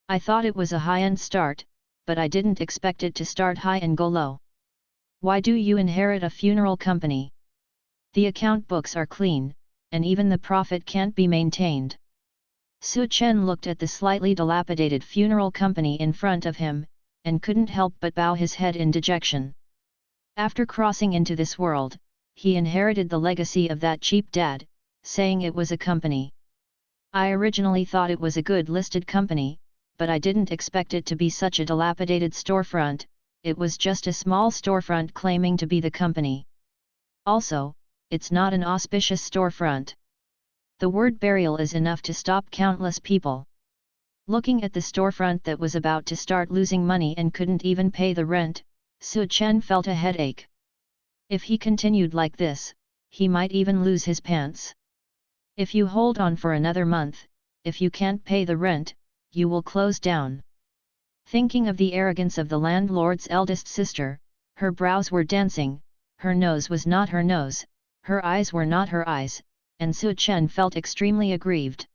I thought it was a high-end start, but I didn't expect it to start high and go low. Why do you inherit a funeral company? The account books are clean, and even the profit can't be maintained. Su Chen looked at the slightly dilapidated funeral company in front of him, and couldn't help but bow his head in dejection. After crossing into this world, he inherited the legacy of that cheap dad, saying it was a company. I originally thought it was a good listed company, but I didn't expect it to be such a dilapidated storefront. It was just a small storefront claiming to be the company. Also, it's not an auspicious storefront. The word burial is enough to stop countless people. Looking at the storefront that was about to start losing money and couldn't even pay the rent, Su Chen felt a headache. If he continued like this, he might even lose his pants. If you hold on for another month, if you can't pay the rent, you will close down. Thinking of the arrogance of the landlord's eldest sister, her brows were dancing, her nose was not her nose, her eyes were not her eyes, and Su Chen felt extremely aggrieved.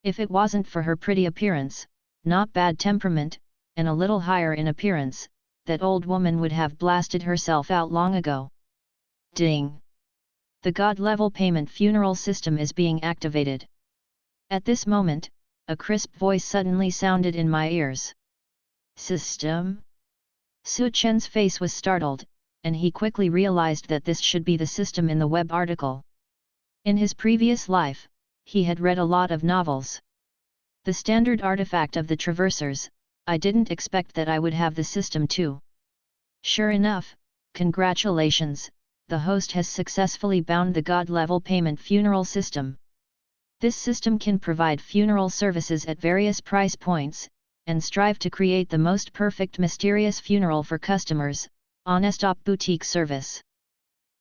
If it wasn't for her pretty appearance, not bad temperament, and a little higher in appearance, that old woman would have blasted herself out long ago. Ding! The God-level payment funeral system is being activated. At this moment, a crisp voice suddenly sounded in my ears. System? Su Chen's face was startled, and he quickly realized that this should be the system in the web article. In his previous life, he had read a lot of novels. The standard artifact of the Traversers, I didn't expect that I would have the system too. Sure enough, congratulations, the host has successfully bound the God-level payment funeral system. This system can provide funeral services at various price points, and strive to create the most perfect mysterious funeral for customers, honest op boutique service.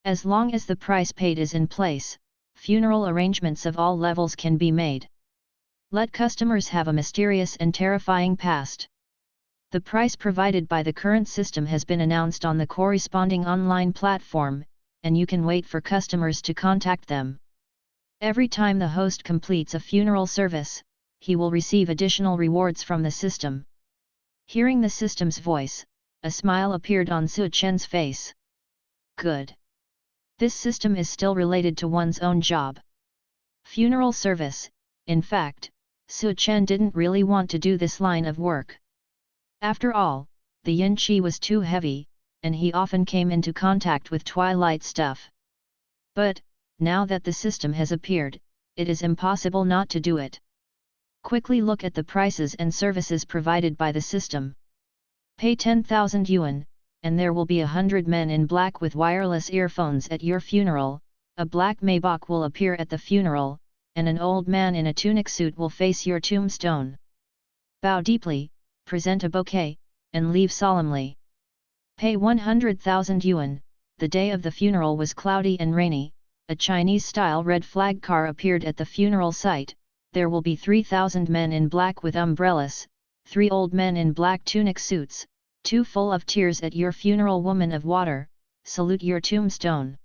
As long as the price paid is in place, funeral arrangements of all levels can be made. Let customers have a mysterious and terrifying past. The price provided by the current system has been announced on the corresponding online platform, and you can wait for customers to contact them. Every time the host completes a funeral service, he will receive additional rewards from the system. Hearing the system's voice, a smile appeared on Su Chen's face. Good. This system is still related to one's own job. Funeral service. In fact, Su Chen didn't really want to do this line of work. After all, the yin qi was too heavy, and he often came into contact with twilight stuff. But, now that the system has appeared, it is impossible not to do it. Quickly look at the prices and services provided by the system. Pay 10,000 yuan, and there will be 100 men in black with wireless earphones at your funeral, a black Maybach will appear at the funeral, and an old man in a tunic suit will face your tombstone. Bow deeply, present a bouquet, and leave solemnly. Pay 100,000 yuan. The day of the funeral was cloudy and rainy. A Chinese-style red flag car appeared at the funeral site. There will be 3,000 men in black with umbrellas, 3 old men in black tunic suits, 2 full of tears at your funeral. Woman of water, salute your tombstone.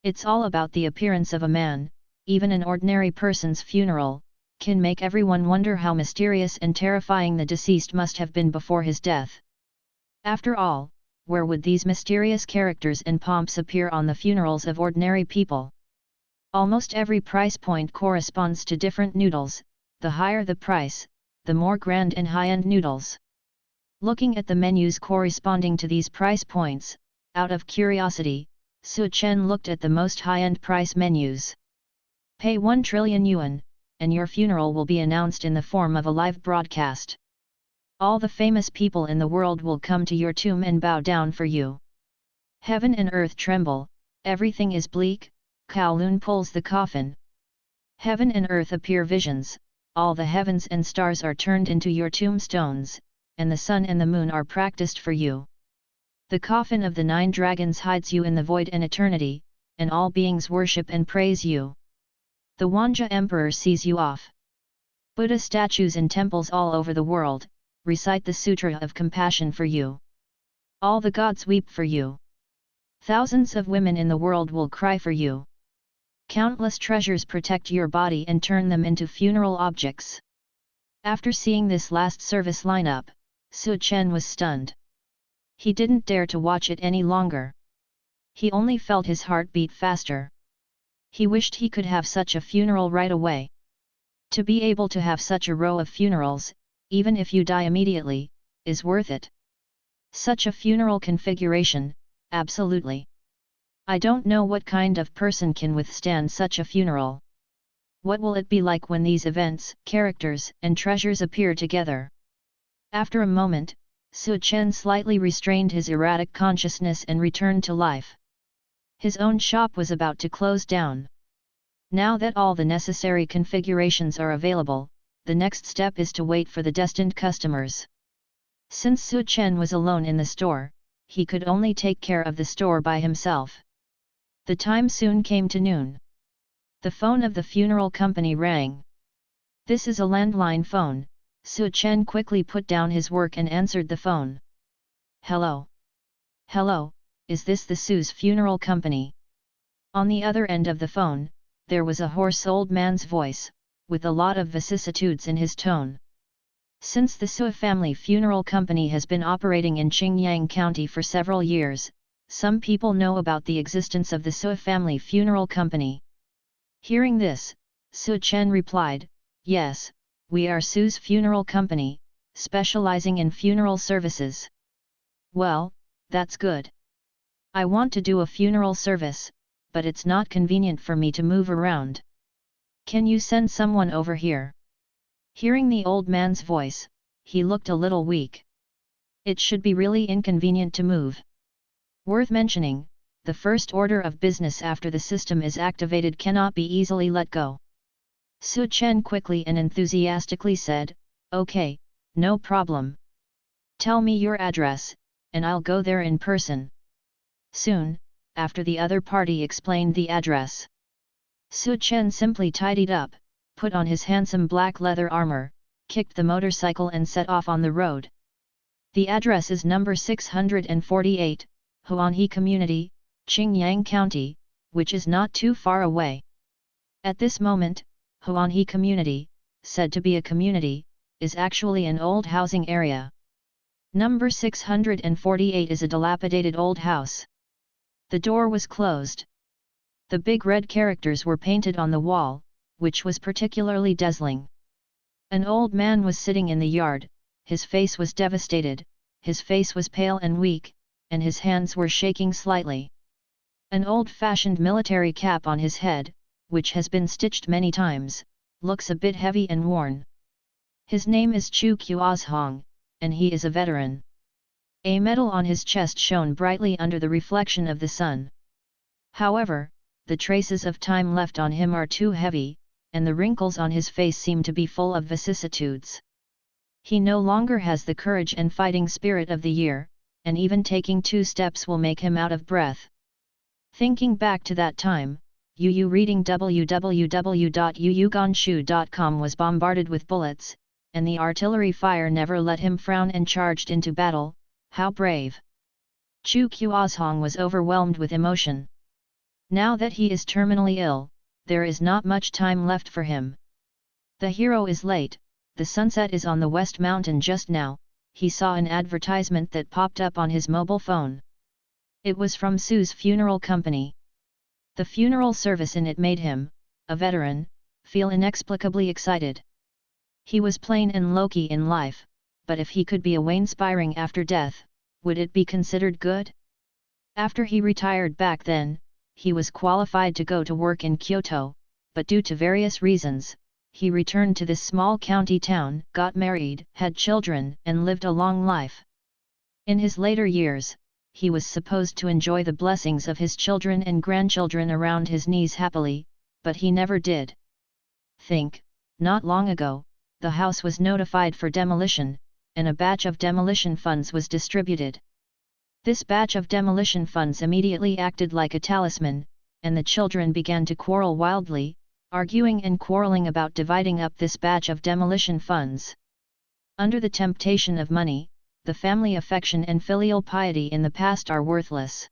It's all about the appearance of a man. Even an ordinary person's funeral can make everyone wonder how mysterious and terrifying the deceased must have been before his death. After all, where would these mysterious characters and pomps appear on the funerals of ordinary people? Almost every price point corresponds to different noodles. The higher the price, the more grand and high-end noodles. Looking at the menus corresponding to these price points, out of curiosity, Su Chen looked at the most high-end price menus. Pay 1 trillion yuan, and your funeral will be announced in the form of a live broadcast. All the famous people in the world will come to your tomb and bow down for you. Heaven and earth tremble, everything is bleak. Kowloon pulls the coffin. Heaven and earth appear visions, all the heavens and stars are turned into your tombstones, and the sun and the moon are practiced for you. The coffin of the 9 dragons hides you in the void and eternity, and all beings worship and praise you. The Wanja Emperor sees you off. Buddha statues in temples all over the world recite the Sutra of Compassion for you. All the gods weep for you. Thousands of women in the world will cry for you. Countless treasures protect your body and turn them into funeral objects. After seeing this last service lineup, Su Chen was stunned. He didn't dare to watch it any longer. He only felt his heart beat faster. He wished he could have such a funeral right away. To be able to have such a row of funerals, even if you die immediately, is worth it. Such a funeral configuration, absolutely. I don't know what kind of person can withstand such a funeral. What will it be like when these events, characters, and treasures appear together? After a moment, Su Chen slightly restrained his erratic consciousness and returned to life. His own shop was about to close down. Now that all the necessary configurations are available, the next step is to wait for the destined customers. Since Su Chen was alone in the store, he could only take care of the store by himself. The time soon came to noon. The phone of the funeral company rang. This is a landline phone. Su Chen quickly put down his work and answered the phone. Hello. Hello, is this the Su's funeral company? On the other end of the phone, there was a hoarse old man's voice, with a lot of vicissitudes in his tone. Since the Su family funeral company has been operating in Qingyang County for several years, some people know about the existence of the Su family funeral company. Hearing this, Su Chen replied, "Yes, we are Su's funeral company, specializing in funeral services." "Well, that's good. I want to do a funeral service, but it's not convenient for me to move around. Can you send someone over here?" Hearing the old man's voice, he looked a little weak. It should be really inconvenient to move. Worth mentioning, the first order of business after the system is activated cannot be easily let go. Su Chen quickly and enthusiastically said, "Okay, no problem. Tell me your address, and I'll go there in person." Soon, after the other party explained the address, Su Chen simply tidied up, put on his handsome black leather armor, kicked the motorcycle and set off on the road. The address is number 648, Huanhe Community, Qingyang County, which is not too far away. At this moment, Huanhe Community, said to be a community, is actually an old housing area. Number 648 is a dilapidated old house. The door was closed. The big red characters were painted on the wall, which was particularly dazzling. An old man was sitting in the yard, his face was devastated, his face was pale and weak, and his hands were shaking slightly. An old-fashioned military cap on his head, which has been stitched many times, looks a bit heavy and worn. His name is Chu Qiazhong, and he is a veteran. A medal on his chest shone brightly under the reflection of the sun. However, the traces of time left on him are too heavy, and the wrinkles on his face seem to be full of vicissitudes. He no longer has the courage and fighting spirit of the year, and even taking 2 steps will make him out of breath. Thinking back to that time, Yu reading www.yuyuganshu.com was bombarded with bullets, and the artillery fire never let him frown and charged into battle. How brave! Chu Qiazhong was overwhelmed with emotion. Now that he is terminally ill, there is not much time left for him. The hero is late, the sunset is on the West Mountain just now. He saw an advertisement that popped up on his mobile phone. It was from Su's funeral company. The funeral service in it made him, a veteran, feel inexplicably excited. He was plain and low-key in life, but if he could be awe-inspiring after death, would it be considered good? After he retired back then, he was qualified to go to work in Kyoto, but due to various reasons, he returned to this small county town, got married, had children, and lived a long life. In his later years, he was supposed to enjoy the blessings of his children and grandchildren around his knees happily, but he never did. Not long ago, the house was notified for demolition, and a batch of demolition funds was distributed. This batch of demolition funds immediately acted like a talisman, and the children began to quarrel wildly, arguing and quarreling about dividing up this batch of demolition funds. Under the temptation of money, the family affection and filial piety in the past are worthless.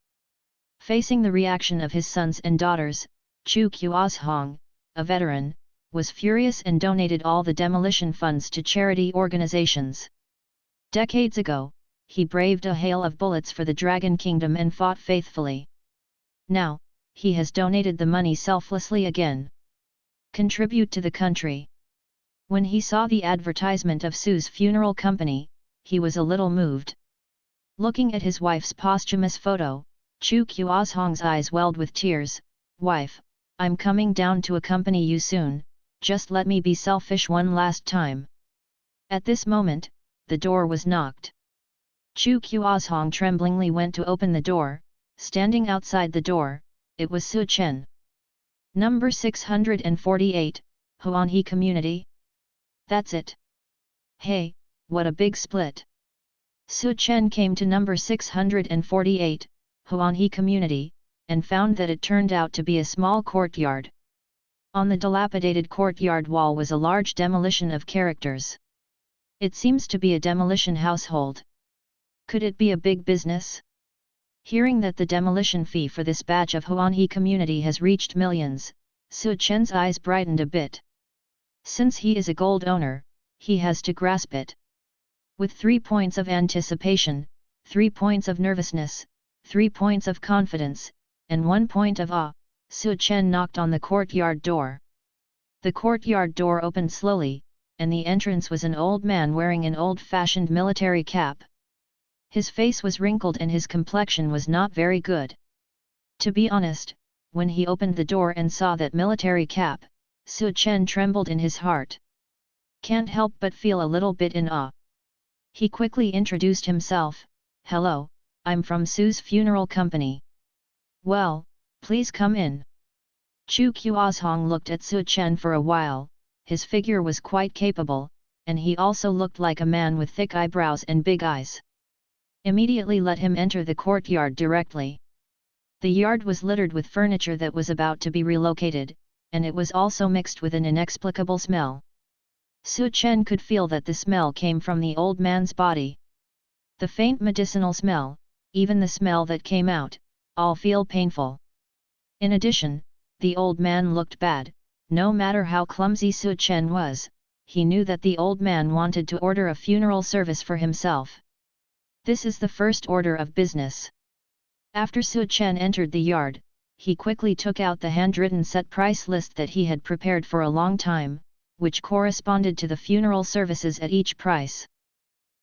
Facing the reaction of his sons and daughters, Chu Qiazhong, a veteran, was furious and donated all the demolition funds to charity organizations. Decades ago, he braved a hail of bullets for the Dragon Kingdom and fought faithfully. Now, he has donated the money selflessly again. Contribute to the country. When he saw the advertisement of Su's funeral company, he was a little moved. Looking at his wife's posthumous photo, Chu Qiuzhong's eyes welled with tears. "Wife, I'm coming down to accompany you soon, just let me be selfish one last time." At this moment, the door was knocked. Chu Qiuzhong tremblingly went to open the door. Standing outside the door, it was Su Chen. Number 648, Huanhe Community? That's it. Hey, what a big split. Su Chen came to number 648, Huanhe Community, and found that it turned out to be a small courtyard. On the dilapidated courtyard wall was a large demolition of characters. It seems to be a demolition household. Could it be a big business? Hearing that the demolition fee for this batch of Huanhe Community has reached millions, Su Chen's eyes brightened a bit. Since he is a gold owner, he has to grasp it. With 3 points of anticipation, 3 points of nervousness, 3 points of confidence, and 1 point of awe, Su Chen knocked on the courtyard door. The courtyard door opened slowly, and the entrance was an old man wearing an old-fashioned military cap. His face was wrinkled and his complexion was not very good. To be honest, when he opened the door and saw that military cap, Su Chen trembled in his heart. Can't help but feel a little bit in awe. He quickly introduced himself. "Hello, I'm from Su's funeral company." "Well, please come in." Chu Qiuzhong looked at Su Chen for a while. His figure was quite capable, and he also looked like a man with thick eyebrows and big eyes. Immediately let him enter the courtyard directly. The yard was littered with furniture that was about to be relocated, and it was also mixed with an inexplicable smell. Su Chen could feel that the smell came from the old man's body. The faint medicinal smell, even the smell that came out, all feel painful. In addition, the old man looked bad. No matter how clumsy Su Chen was, he knew that the old man wanted to order a funeral service for himself. This is the first order of business. After Su Chen entered the yard, he quickly took out the handwritten set price list that he had prepared for a long time, which corresponded to the funeral services at each price.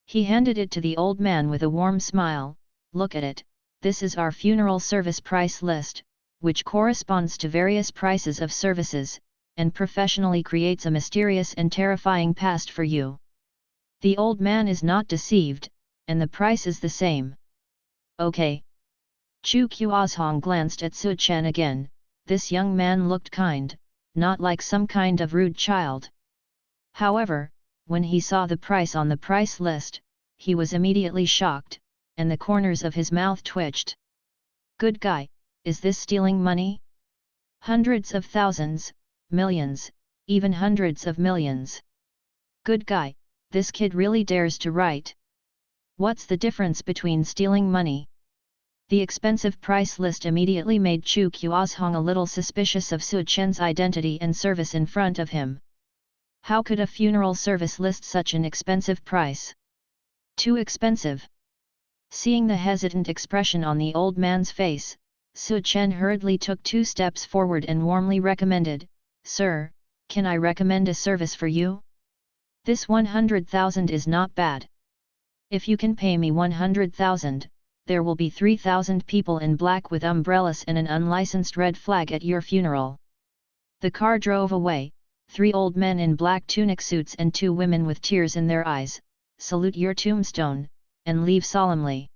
He handed it to the old man with a warm smile. "Look at it, this is our funeral service price list, which corresponds to various prices of services, and professionally creates a mysterious and terrifying past for you." The old man is not deceived, and the price is the same. "Okay." Chu Qiuzhong glanced at Su Chen again. This young man looked kind, not like some kind of rude child. However, when he saw the price on the price list, he was immediately shocked, and the corners of his mouth twitched. "Good guy, is this stealing money? Hundreds of thousands, millions, even hundreds of millions. Good guy, this kid really dares to write. What's the difference between stealing money?" The expensive price list immediately made Chu Qiuzhong a little suspicious of Su Chen's identity and service in front of him. How could a funeral service list such an expensive price? Too expensive. Seeing the hesitant expression on the old man's face, Su Chen hurriedly took 2 steps forward and warmly recommended, "Sir, can I recommend a service for you? This 100,000 is not bad. If you can pay me 100,000, there will be 3,000 people in black with umbrellas and an unlicensed red flag at your funeral." The car drove away. 3 old men in black tunic suits and 2 women with tears in their eyes. "Salute your tombstone, and leave solemnly."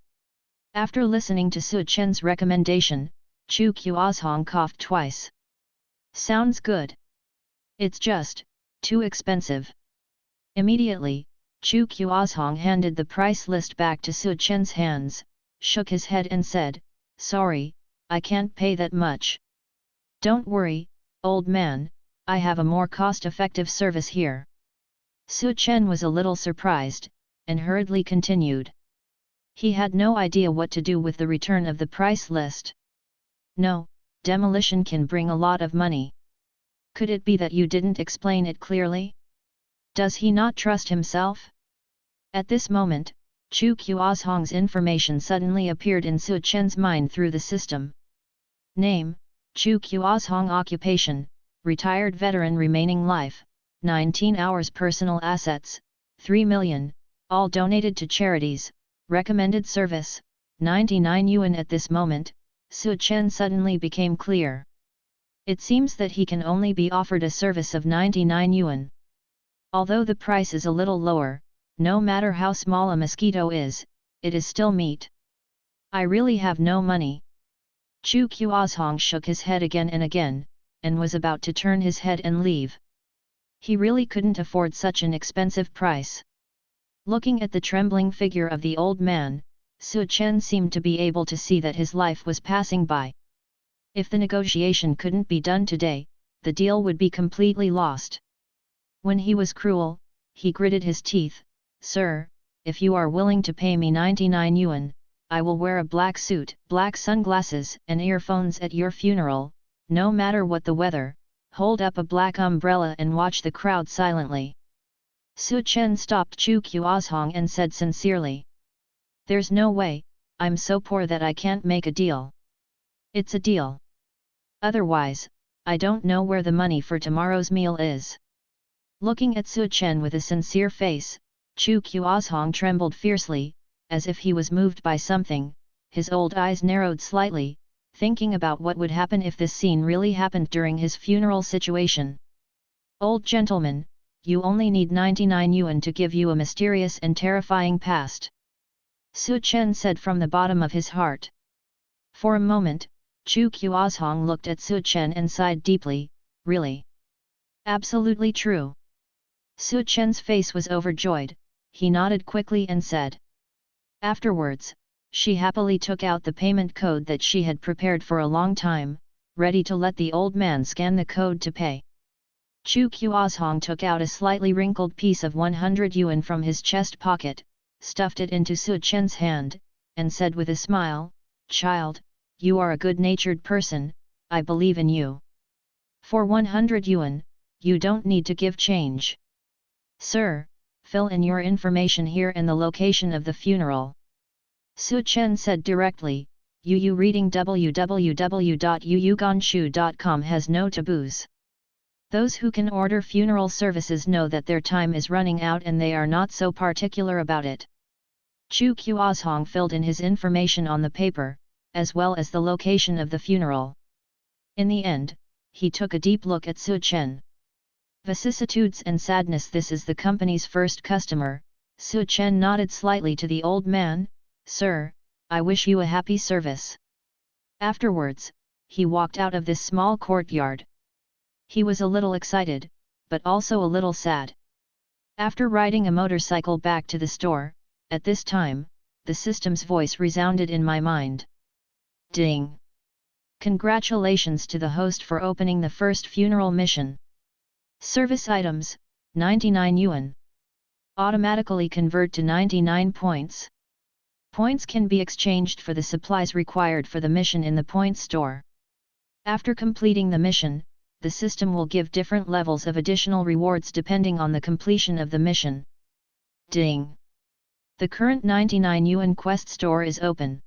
After listening to Su Chen's recommendation, Chu Qiuzhong coughed twice. "Sounds good. It's just too expensive." Immediately, Chu Qiuzhong handed the price list back to Su Chen's hands, shook his head and said, "Sorry, I can't pay that much." "Don't worry, old man, I have a more cost-effective service here." Su Chen was a little surprised, and hurriedly continued. He had no idea what to do with the return of the price list. "No, demolition can bring a lot of money. Could it be that you didn't explain it clearly? Does he not trust himself? At this moment, Chu Qiuzhong's information suddenly appeared in Su Chen's mind through the system. Name, Chu Qiuzhong. Occupation, retired veteran. Remaining life, 19 hours. Personal assets, 3 million, all donated to charities. Recommended service, 99 yuan. At this moment, Su Chen suddenly became clear. It seems that he can only be offered a service of 99 yuan. Although the price is a little lower, no matter how small a mosquito is, it is still meat. I really have no money. Chu Qiuzhong shook his head again and again, and was about to turn his head and leave. He really couldn't afford such an expensive price. Looking at the trembling figure of the old man, Su Chen seemed to be able to see that his life was passing by. If the negotiation couldn't be done today, the deal would be completely lost. When he was cruel, he gritted his teeth. Sir, if you are willing to pay me 99 yuan, I will wear a black suit, black sunglasses and earphones at your funeral, no matter what the weather, hold up a black umbrella and watch the crowd silently. Su Chen stopped Chu Qiuzhong and said sincerely. There's no way, I'm so poor that I can't make a deal. It's a deal. Otherwise, I don't know where the money for tomorrow's meal is. Looking at Su Chen with a sincere face, Chu Qiuzhong trembled fiercely, as if he was moved by something. His old eyes narrowed slightly, thinking about what would happen if this scene really happened during his funeral situation. Old gentleman, you only need 99 yuan to give you a mysterious and terrifying past. Su Chen said from the bottom of his heart. For a moment, Chu Qiuzhong looked at Su Chen and sighed deeply. Really? Absolutely true. Su Chen's face was overjoyed. He nodded quickly and said. Afterwards, she happily took out the payment code that she had prepared for a long time, ready to let the old man scan the code to pay. Chu Qiuzhong took out a slightly wrinkled piece of 100 yuan from his chest pocket, stuffed it into Su Chen's hand, and said with a smile, Child, you are a good-natured person, I believe in you. For 100 yuan, you don't need to give change. Sir, fill in your information here and the location of the funeral. Su Chen said directly. Yu reading www.yuyuganshu.com has no taboos. Those who can order funeral services know that their time is running out and they are not so particular about it. Chu Qiuzhong filled in his information on the paper, as well as the location of the funeral. In the end, he took a deep look at Su Chen. Vicissitudes and sadness. This is the company's first customer. Su Chen nodded slightly to the old man. Sir, I wish you a happy service. Afterwards, he walked out of this small courtyard. He was a little excited, but also a little sad. After riding a motorcycle back to the store, at this time, the system's voice resounded in my mind. Ding! Congratulations to the host for opening the first funeral mission. Service items, 99 yuan. Automatically convert to 99 points. Points can be exchanged for the supplies required for the mission in the points store. After completing the mission, the system will give different levels of additional rewards depending on the completion of the mission. Ding! The current 99 yuan quest store is open.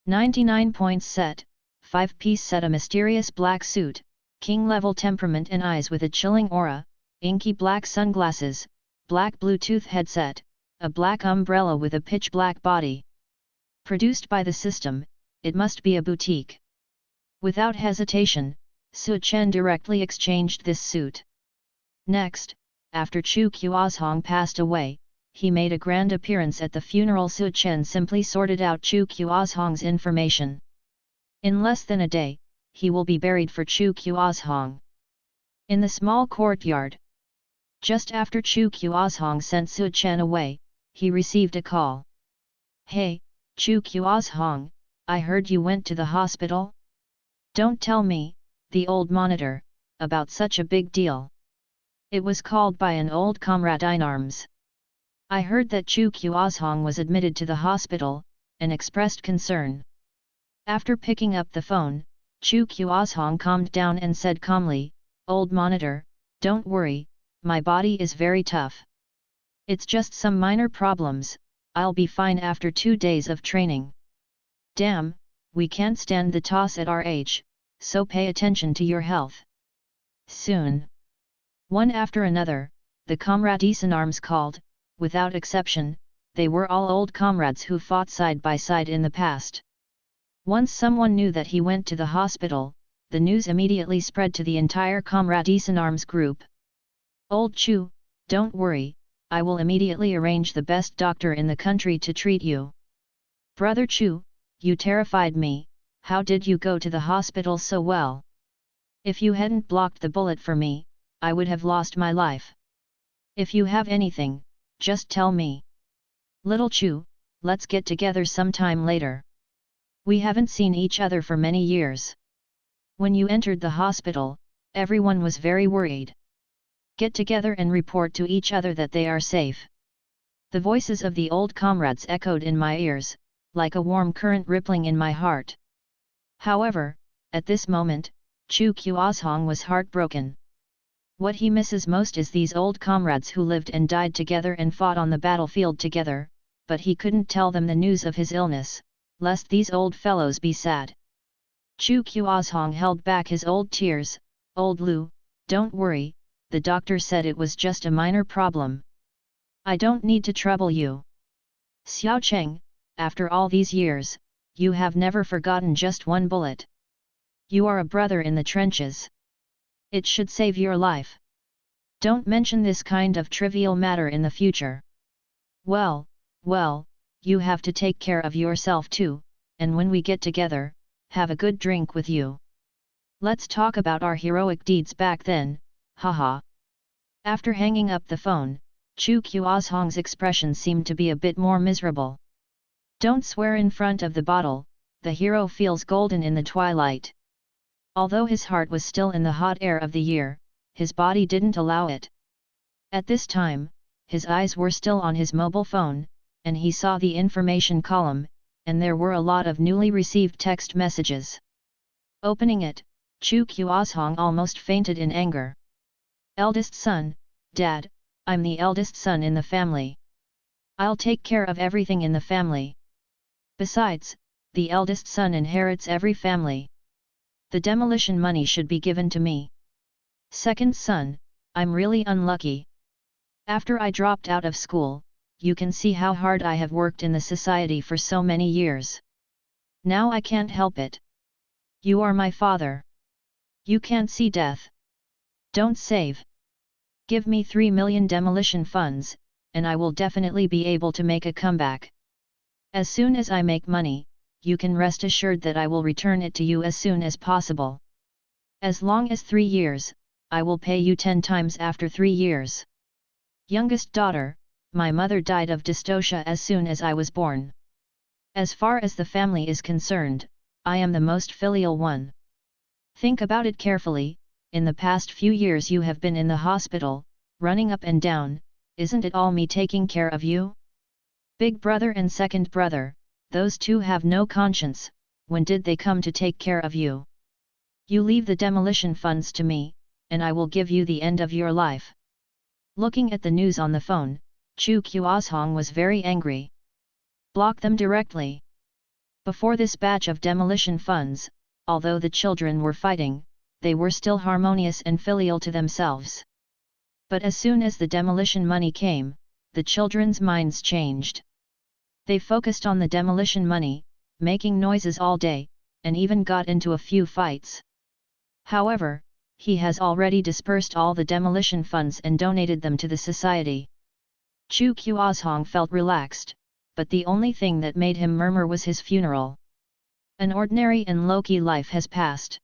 99 points set, 5-piece set. A mysterious black suit, king-level temperament and eyes with a chilling aura, inky black sunglasses, black Bluetooth headset, a black umbrella with a pitch-black body. Produced by the system, it must be a boutique. Without hesitation, Su Chen directly exchanged this suit. Next, after Chu Qiuzhong passed away, he made a grand appearance at the funeral. Su Chen simply sorted out Chu Qiuzhong's information. In less than a day, he will be buried for Chu Qiuzhong. In the small courtyard. Just after Chu Qiuzhong sent Su Chen away, he received a call. Hey, Chu Qiuzhong, I heard you went to the hospital? Don't tell me, the old monitor, about such a big deal. It was called by an old comrade in arms. I heard that Chu Qiuzhong was admitted to the hospital, and expressed concern. After picking up the phone, Chu Qiuzhong calmed down and said calmly, "Old monitor, don't worry, my body is very tough. It's just some minor problems, I'll be fine after 2 days of training." "Damn, we can't stand the toss at our age, so pay attention to your health." Soon, one after another, the comrades in arms called. Without exception, they were all old comrades who fought side by side in the past. Once someone knew that he went to the hospital, the news immediately spread to the entire comrades in arms group. "Old Chu, don't worry, I will immediately arrange the best doctor in the country to treat you." "Brother Chu, you terrified me, how did you go to the hospital so well? If you hadn't blocked the bullet for me, I would have lost my life. If you have anything, just tell me." "Little Chu, let's get together sometime later. We haven't seen each other for many years. When you entered the hospital, everyone was very worried. Get together and report to each other that they are safe." The voices of the old comrades echoed in my ears, like a warm current rippling in my heart. However, at this moment, Chu Kuozhong was heartbroken. What he misses most is these old comrades who lived and died together and fought on the battlefield together, but he couldn't tell them the news of his illness, lest these old fellows be sad. Chu Kuozhong held back his old tears. "Old Lu, don't worry, the doctor said it was just a minor problem. I don't need to trouble you." "Xiao Cheng, after all these years, you have never forgotten just one bullet. You are a brother in the trenches. It should save your life. Don't mention this kind of trivial matter in the future." Well, you have to take care of yourself too, and when we get together, have a good drink with you. Let's talk about our heroic deeds back then, haha." After hanging up the phone, Chu Kuozhong's expression seemed to be a bit more miserable. Don't swear in front of the bottle, the hero feels golden in the twilight. Although his heart was still in the hot air of the year, his body didn't allow it. At this time, his eyes were still on his mobile phone, and he saw the information column, and there were a lot of newly received text messages. Opening it, Chu Kuozhong almost fainted in anger. "Eldest son, Dad, I'm the eldest son in the family. I'll take care of everything in the family. Besides, the eldest son inherits every family. The demolition money should be given to me. Second son, I'm really unlucky. After I dropped out of school, you can see how hard I have worked in the society for so many years. Now I can't help it. You are my father. You can't see death. Don't save. Give me 3 million demolition funds, and I will definitely be able to make a comeback. As soon as I make money, you can rest assured that I will return it to you as soon as possible. As long as 3 years, I will pay you 10 times after 3 years. Youngest daughter, my mother died of dystocia as soon as I was born. As far as the family is concerned, I am the most filial one. Think about it carefully, in the past few years you have been in the hospital, running up and down, isn't it all me taking care of you? Big brother and second brother, those two have no conscience, when did they come to take care of you? You leave the demolition funds to me, and I will give you the end of your life." Looking at the news on the phone, Chu Kuozhong was very angry. "Block them directly." Before this batch of demolition funds, although the children were fighting, they were still harmonious and filial to themselves. But as soon as the demolition money came, the children's minds changed. They focused on the demolition money, making noises all day, and even got into a few fights. However, he has already dispersed all the demolition funds and donated them to the society. Chu Kuozhong felt relaxed, but the only thing that made him murmur was his funeral. An ordinary and low-key life has passed.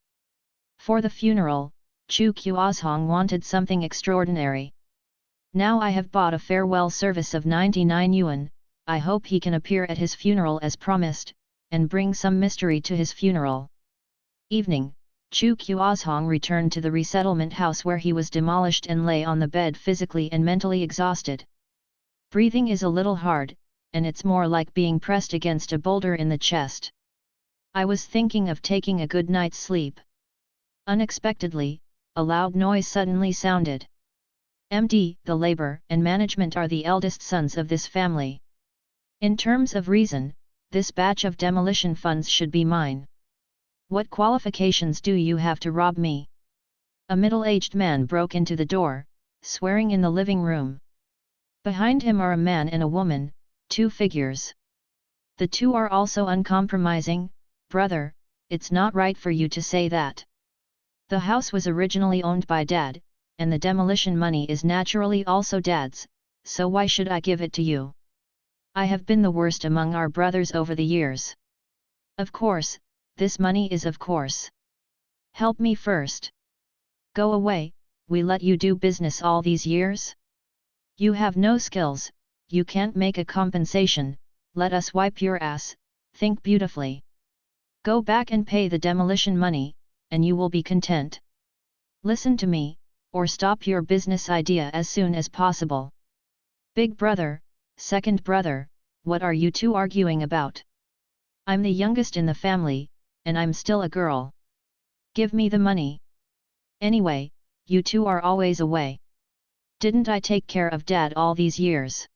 For the funeral, Chu Kuozhong wanted something extraordinary. "Now I have bought a farewell service of 99 yuan, I hope he can appear at his funeral as promised, and bring some mystery to his funeral." Evening, Chu Kuozhong returned to the resettlement house where he was demolished and lay on the bed physically and mentally exhausted. Breathing is a little hard, and it's more like being pressed against a boulder in the chest. I was thinking of taking a good night's sleep. Unexpectedly, a loud noise suddenly sounded. MD, the labor and management are the eldest sons of this family. In terms of reason, this batch of demolition funds should be mine. What qualifications do you have to rob me? A middle-aged man broke into the door, swearing in the living room. Behind him are a man and a woman, two figures. The two are also uncompromising. Brother, it's not right for you to say that. The house was originally owned by Dad, and the demolition money is naturally also Dad's, so why should I give it to you? I have been the worst among our brothers over the years. Of course, this money is of course. Help me first. Go away, we let you do business all these years? You have no skills, you can't make a compensation, let us wipe your ass, think beautifully. Go back and pay the demolition money, and you will be content. Listen to me, or stop your business idea as soon as possible. Big brother, second brother, what are you two arguing about? I'm the youngest in the family, and I'm still a girl. Give me the money. Anyway, you two are always away. Didn't I take care of Dad all these years?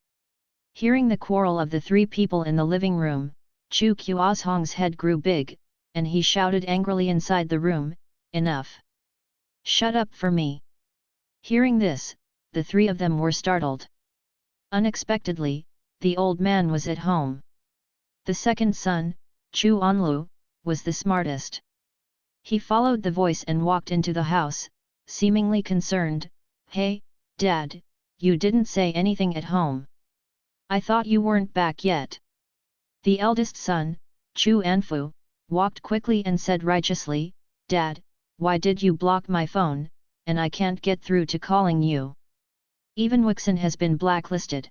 Hearing the quarrel of the three people in the living room, Chu Qiuzhong's head grew big, and he shouted angrily inside the room, enough! Shut up for me! Hearing this, the three of them were startled. Unexpectedly, the old man was at home. The second son, Chu Anlu, was the smartest. He followed the voice and walked into the house, seemingly concerned. Hey, Dad, you didn't say anything at home. I thought you weren't back yet. The eldest son, Chu Anfu, walked quickly and said righteously, Dad, why did you block my phone, and I can't get through to calling you? Even Wixen has been blacklisted.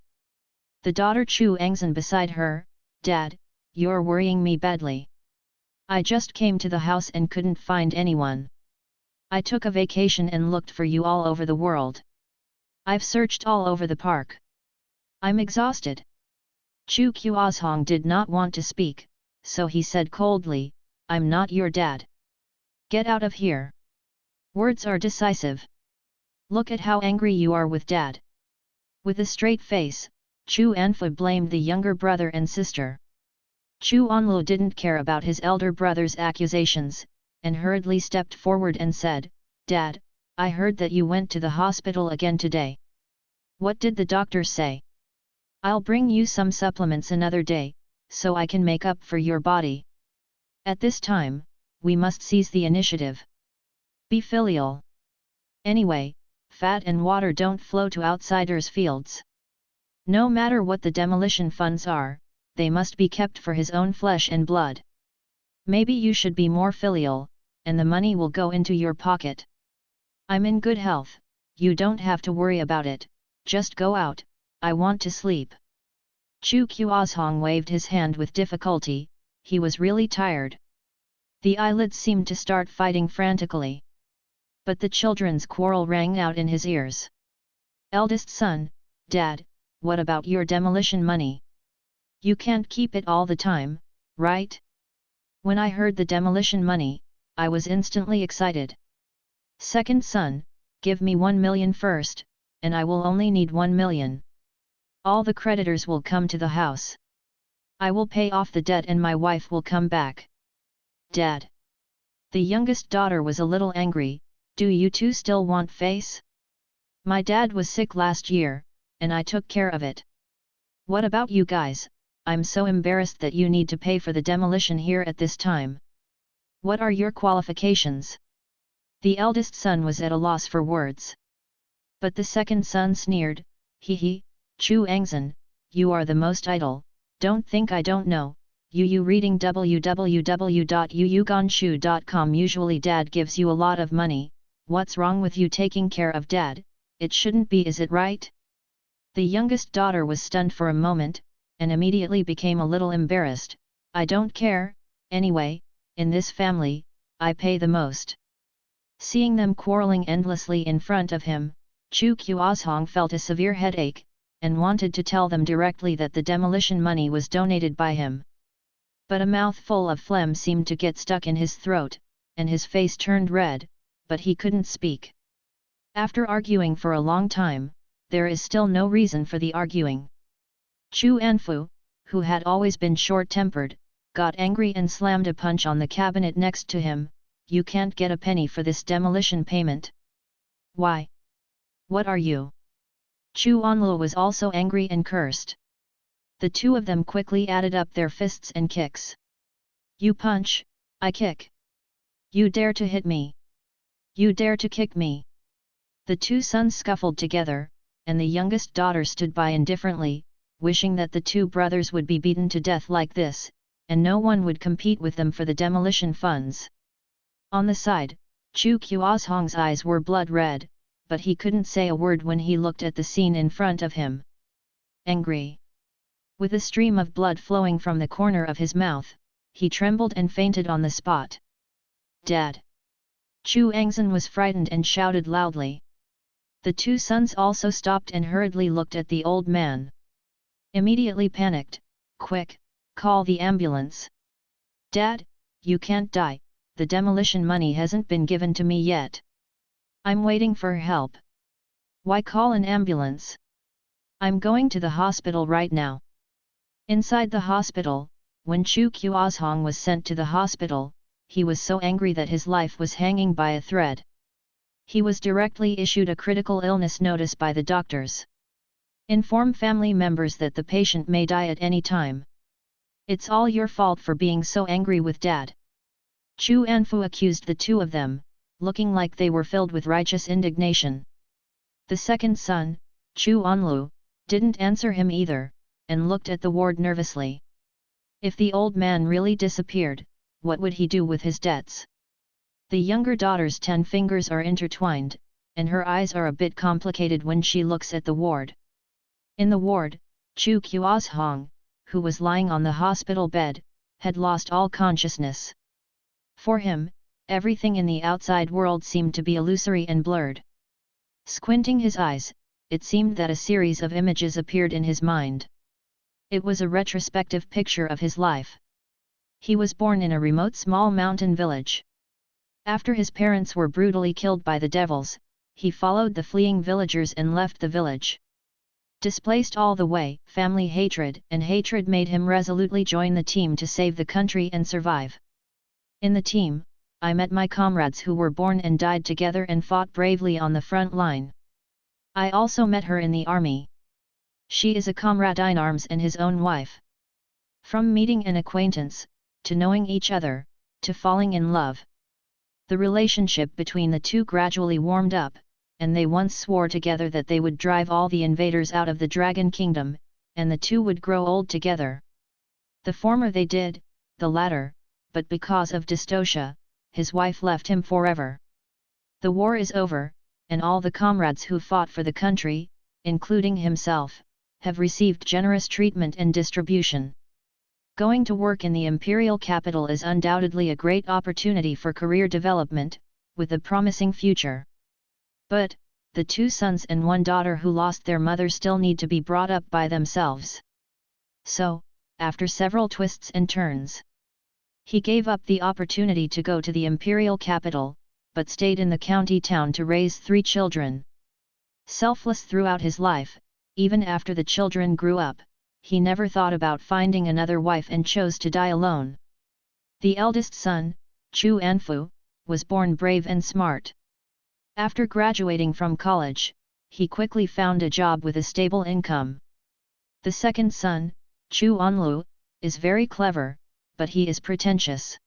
The daughter Chu Angzhen beside her, Dad, you're worrying me badly. I just came to the house and couldn't find anyone. I took a vacation and looked for you all over the world. I've searched all over the park. I'm exhausted. Chu Qiuzhong did not want to speak, so he said coldly, I'm not your dad. Get out of here. Words are decisive. Look at how angry you are with Dad. With a straight face, Chu Anfu blamed the younger brother and sister. Chu Anlu didn't care about his elder brother's accusations, and hurriedly stepped forward and said, Dad, I heard that you went to the hospital again today. What did the doctor say? I'll bring you some supplements another day, so I can make up for your body. At this time, we must seize the initiative. Be filial. Anyway, fat and water don't flow to outsiders' fields. No matter what the demolition funds are, they must be kept for his own flesh and blood. Maybe you should be more filial, and the money will go into your pocket. I'm in good health, you don't have to worry about it, just go out, I want to sleep. Chu Qiuzhong waved his hand with difficulty, he was really tired. The eyelids seemed to start fighting frantically. But the children's quarrel rang out in his ears. Eldest son, Dad, what about your demolition money? You can't keep it all the time, right? When I heard the demolition money, I was instantly excited. Second son, give me 1 million first, and I will only need 1 million. All the creditors will come to the house. I will pay off the debt and my wife will come back. Dad. The youngest daughter was a little angry, do you two still want face? My dad was sick last year, and I took care of it. What about you guys? I'm so embarrassed that you need to pay for the demolition here at this time. What are your qualifications? The eldest son was at a loss for words. But the second son sneered, He, Chu Angzhen, you are the most idle, don't think I don't know, you reading www.yuyuganshu.com. Usually Dad gives you a lot of money, what's wrong with you taking care of Dad? It shouldn't be, is it right? The youngest daughter was stunned for a moment, and immediately became a little embarrassed. I don't care, anyway, in this family, I pay the most. Seeing them quarreling endlessly in front of him, Chu Qiuzhong felt a severe headache, and wanted to tell them directly that the demolition money was donated by him. But a mouthful of phlegm seemed to get stuck in his throat, and his face turned red, but he couldn't speak. After arguing for a long time, there is still no reason for the arguing. Chu Anfu, who had always been short-tempered, got angry and slammed a punch on the cabinet next to him. You can't get a penny for this demolition payment. Why? What are you? Chu Anlu was also angry and cursed. The two of them quickly added up their fists and kicks. You punch, I kick. You dare to hit me. You dare to kick me. The two sons scuffled together, and the youngest daughter stood by indifferently, wishing that the two brothers would be beaten to death like this, and no one would compete with them for the demolition funds. On the side, Chu Kuozhong's eyes were blood red, but he couldn't say a word when he looked at the scene in front of him. Angry. With a stream of blood flowing from the corner of his mouth, he trembled and fainted on the spot. Dad! Chu Angzan was frightened and shouted loudly. The two sons also stopped and hurriedly looked at the old man. Immediately panicked, quick, call the ambulance. Dad, you can't die, the demolition money hasn't been given to me yet. I'm waiting for help. Why call an ambulance? I'm going to the hospital right now. Inside the hospital, when Chu Kuozhong was sent to the hospital, he was so angry that his life was hanging by a thread. He was directly issued a critical illness notice by the doctors. Inform family members that the patient may die at any time. It's all your fault for being so angry with Dad. Chu Anfu accused the two of them, looking like they were filled with righteous indignation. The second son, Chu Anlu, didn't answer him either, and looked at the ward nervously. If the old man really disappeared, what would he do with his debts? The younger daughter's 10 fingers are intertwined, and her eyes are a bit complicated when she looks at the ward. In the ward, Chu Kuozhong, who was lying on the hospital bed, had lost all consciousness. For him, everything in the outside world seemed to be illusory and blurred. Squinting his eyes, it seemed that a series of images appeared in his mind. It was a retrospective picture of his life. He was born in a remote small mountain village. After his parents were brutally killed by the devils, he followed the fleeing villagers and left the village. Displaced all the way, family hatred made him resolutely join the team to save the country and survive. In the team, I met my comrades who were born and died together and fought bravely on the front line. I also met her in the army. She is a comrade in arms and his own wife. From meeting an acquaintance, to knowing each other, to falling in love. The relationship between the two gradually warmed up, and they once swore together that they would drive all the invaders out of the Dragon Kingdom, and the two would grow old together. The former they did, the latter, but because of dystocia, his wife left him forever. The war is over, and all the comrades who fought for the country, including himself, have received generous treatment and distribution. Going to work in the imperial capital is undoubtedly a great opportunity for career development, with a promising future. But, the two sons and one daughter who lost their mother still need to be brought up by themselves. So, after several twists and turns, he gave up the opportunity to go to the imperial capital, but stayed in the county town to raise 3 children. Selfless throughout his life, even after the children grew up, he never thought about finding another wife and chose to die alone. The eldest son, Chu Anfu, was born brave and smart. After graduating from college, he quickly found a job with a stable income. The second son, Chu Anlu, is very clever, but he is pretentious.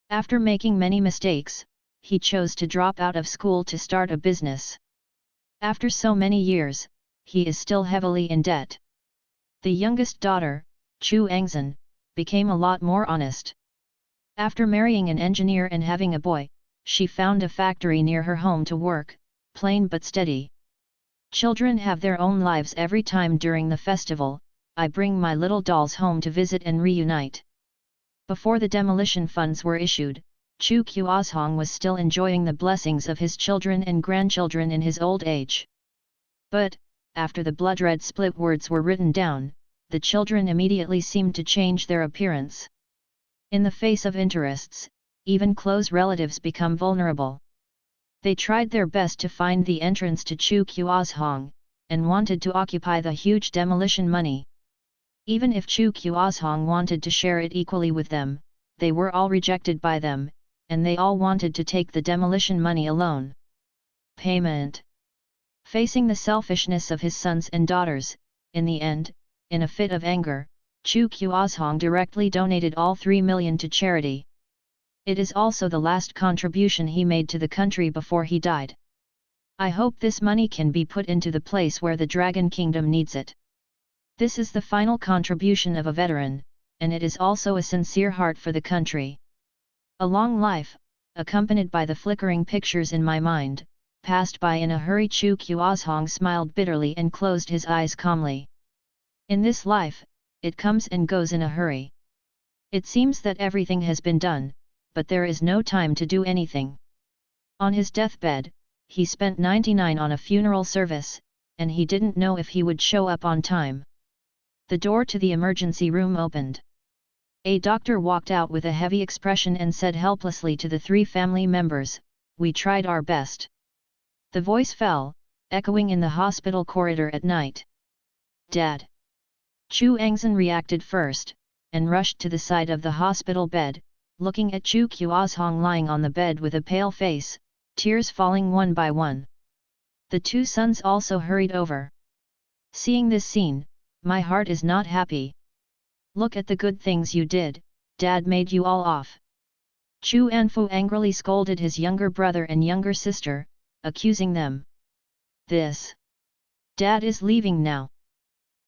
After making many mistakes, he chose to drop out of school to start a business. After so many years, he is still heavily in debt. The youngest daughter, Chu Angzan, became a lot more honest. After marrying an engineer and having a boy, she found a factory near her home to work, plain but steady. Children have their own lives every time during the festival. I bring my little dolls home to visit and reunite. Before the demolition funds were issued, Chu Kuozhong was still enjoying the blessings of his children and grandchildren in his old age. But, after the blood-red split words were written down, the children immediately seemed to change their appearance. In the face of interests, even close relatives become vulnerable. They tried their best to find the entrance to Chu Kuozhong, and wanted to occupy the huge demolition money. Even if Chu Kuozhong wanted to share it equally with them, they were all rejected by them, and they all wanted to take the demolition money alone. Payment. Facing the selfishness of his sons and daughters, in the end, in a fit of anger, Chu Kuozhong directly donated all 3 million to charity. It is also the last contribution he made to the country before he died. I hope this money can be put into the place where the Dragon Kingdom needs it. This is the final contribution of a veteran, and it is also a sincere heart for the country. A long life, accompanied by the flickering pictures in my mind, passed by in a hurry. Chu Kuozhong smiled bitterly and closed his eyes calmly. In this life, it comes and goes in a hurry. It seems that everything has been done, but there is no time to do anything. On his deathbed, he spent 99 on a funeral service, and he didn't know if he would show up on time. The door to the emergency room opened. A doctor walked out with a heavy expression and said helplessly to the 3 family members, "We tried our best." The voice fell, echoing in the hospital corridor at night. "Dad." Chu Angzhen reacted first, and rushed to the side of the hospital bed, looking at Chu Kuozhong lying on the bed with a pale face, tears falling one by one. The 2 sons also hurried over. Seeing this scene, my heart is not happy. "Look at the good things you did, Dad made you all off." Chu Anfu angrily scolded his younger brother and younger sister, accusing them. "This. Dad is leaving now.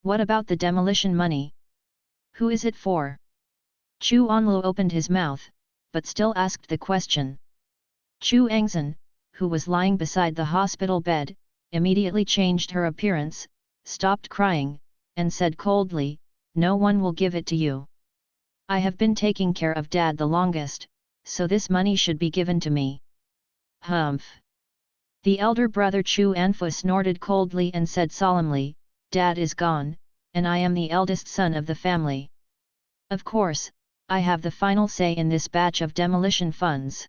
What about the demolition money? Who is it for?" Chu Anlu opened his mouth, but still asked the question. Chu Angzhen, who was lying beside the hospital bed, immediately changed her appearance, stopped crying, and said coldly, "No one will give it to you. I have been taking care of Dad the longest, so this money should be given to me." "Humph." The elder brother Chu Anfu snorted coldly and said solemnly, "Dad is gone, and I am the eldest son of the family. Of course, I have the final say in this batch of demolition funds."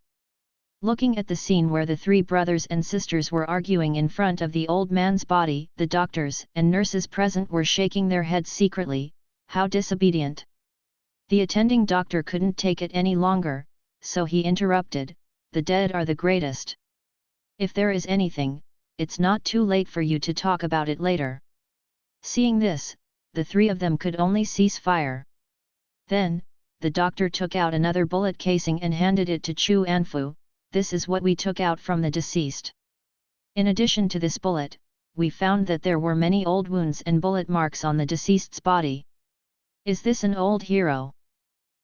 Looking at the scene where the 3 brothers and sisters were arguing in front of the old man's body, the doctors and nurses present were shaking their heads secretly. How disobedient! The attending doctor couldn't take it any longer, so he interrupted, "The dead are the greatest. If there is anything, it's not too late for you to talk about it later." Seeing this, the 3 of them could only cease fire. Then, the doctor took out another bullet casing and handed it to Chu Anfu. "This is what we took out from the deceased. In addition to this bullet, we found that there were many old wounds and bullet marks on the deceased's body. Is this an old hero?"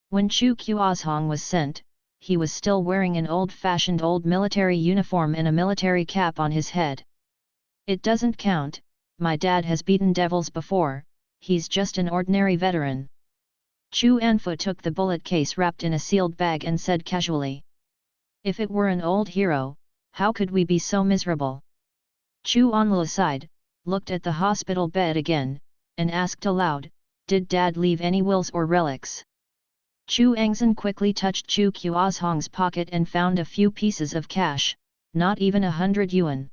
When Chu Kuozhong was sent, he was still wearing an old-fashioned old military uniform and a military cap on his head. "It doesn't count, my dad has beaten devils before, he's just an ordinary veteran." Chu Anfu took the bullet case wrapped in a sealed bag and said casually, "If it were an old hero, how could we be so miserable?" Chu Anlu sighed, looked at the hospital bed again, and asked aloud, "Did Dad leave any wills or relics?" Chu Angzhen quickly touched Chu Kuozhong's pocket and found a few pieces of cash, not even 100 yuan.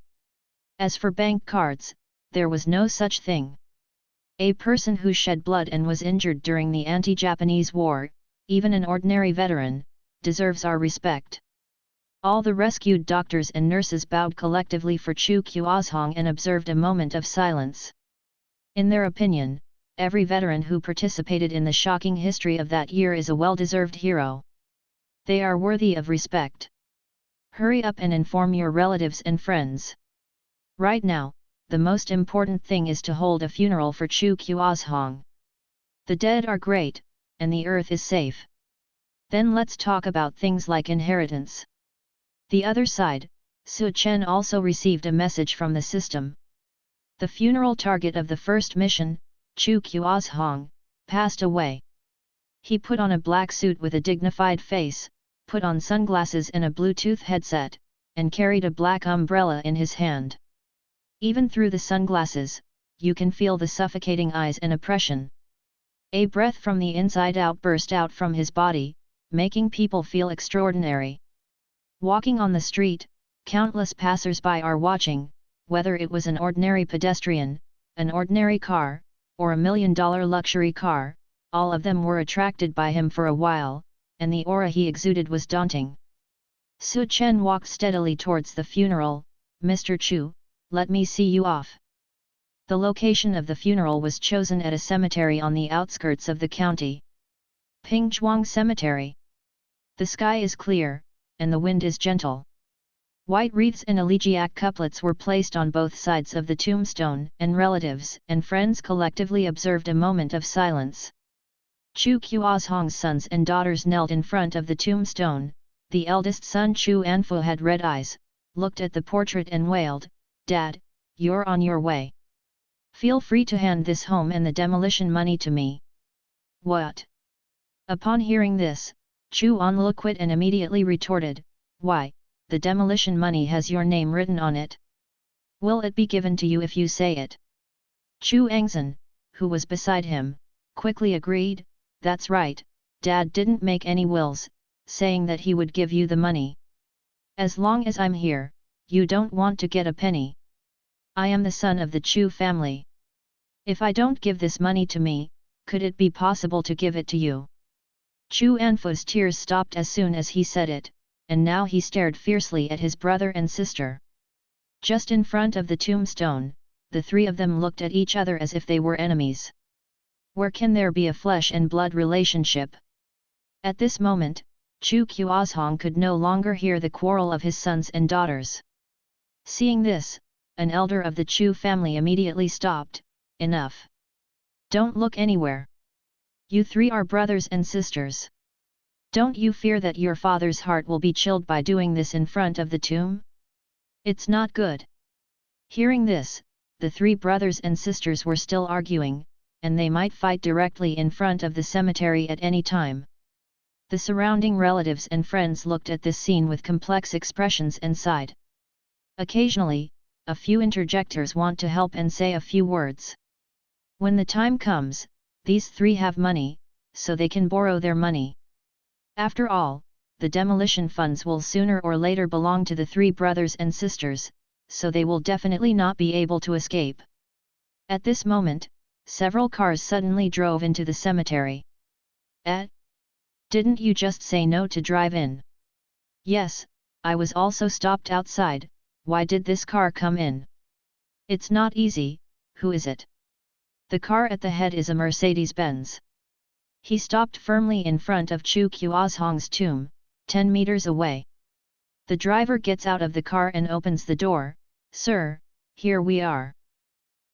As for bank cards, there was no such thing. A person who shed blood and was injured during the anti-Japanese war, even an ordinary veteran, deserves our respect. All the rescued doctors and nurses bowed collectively for Chu Kuozhong and observed a moment of silence. In their opinion, every veteran who participated in the shocking history of that year is a well-deserved hero. They are worthy of respect. Hurry up and inform your relatives and friends. Right now, the most important thing is to hold a funeral for Chu Kuozhong. The dead are great, and the earth is safe. Then let's talk about things like inheritance. The other side, Su Chen also received a message from the system. The funeral target of the first mission, Chu Kuozhong, passed away. He put on a black suit with a dignified face, put on sunglasses and a Bluetooth headset, and carried a black umbrella in his hand. Even through the sunglasses, you can feel the suffocating eyes and oppression. A breath from the inside out burst out from his body, making people feel extraordinary. Walking on the street, Countless passers-by are watching, whether it was an ordinary pedestrian, an ordinary car, or a $1 million luxury car, all of them were attracted by him for a while, and the aura he exuded was daunting. Su Chen walked steadily towards the funeral. "Mr. Chu, let me see you off." The location of the funeral was chosen at a cemetery on the outskirts of the county. Pingzhuang Cemetery. The sky is clear, and the wind is gentle. White wreaths and elegiac couplets were placed on both sides of the tombstone, and relatives and friends collectively observed a moment of silence. Chu Kuozhong's sons and daughters knelt in front of the tombstone. The eldest son Chu Anfu had red eyes, looked at the portrait and wailed, "Dad, you're on your way. Feel free to hand this home and the demolition money to me." "What?" Upon hearing this, Chu Anlu quit and immediately retorted, "Why, the demolition money has your name written on it. Will it be given to you if you say it?" Chu Angzhen, who was beside him, quickly agreed, "That's right, Dad didn't make any wills, saying that he would give you the money. As long as I'm here, you don't want to get a penny. I am the son of the Chu family. If I don't give this money to me, could it be possible to give it to you?" Chu Anfu's tears stopped as soon as he said it, and now he stared fiercely at his brother and sister. Just in front of the tombstone, the three of them looked at each other as if they were enemies. Where can there be a flesh and blood relationship? At this moment, Chu Kuozhong could no longer hear the quarrel of his sons and daughters. Seeing this, an elder of the Chu family immediately stopped, "Enough! Don't look anywhere. You three are brothers and sisters. Don't you fear that your father's heart will be chilled by doing this in front of the tomb? It's not good." Hearing this, the three brothers and sisters were still arguing, and they might fight directly in front of the cemetery at any time. The surrounding relatives and friends looked at this scene with complex expressions and sighed. Occasionally, a few interjectors want to help and say a few words. When the time comes, these three have money, so they can borrow their money. After all, the demolition funds will sooner or later belong to the three brothers and sisters, so they will definitely not be able to escape. At this moment, several cars suddenly drove into the cemetery. Didn't you just say no to drive in?" "Yes, I was also stopped outside. Why did this car come in?" "It's not easy. Who is it?" "The car at the head is a Mercedes-Benz." He stopped firmly in front of Chu Kuozhong's tomb, 10 meters away. The driver gets out of the car and opens the door. "Sir, here we are."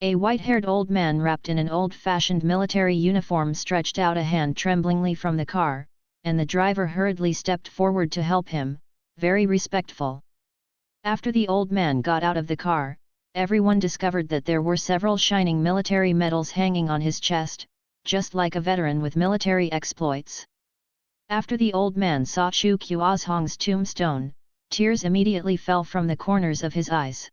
A white-haired old man wrapped in an old-fashioned military uniform stretched out a hand tremblingly from the car, and the driver hurriedly stepped forward to help him, very respectful. After the old man got out of the car, everyone discovered that there were several shining military medals hanging on his chest, just like a veteran with military exploits. After the old man saw Chu Kuozhong's tombstone, tears immediately fell from the corners of his eyes.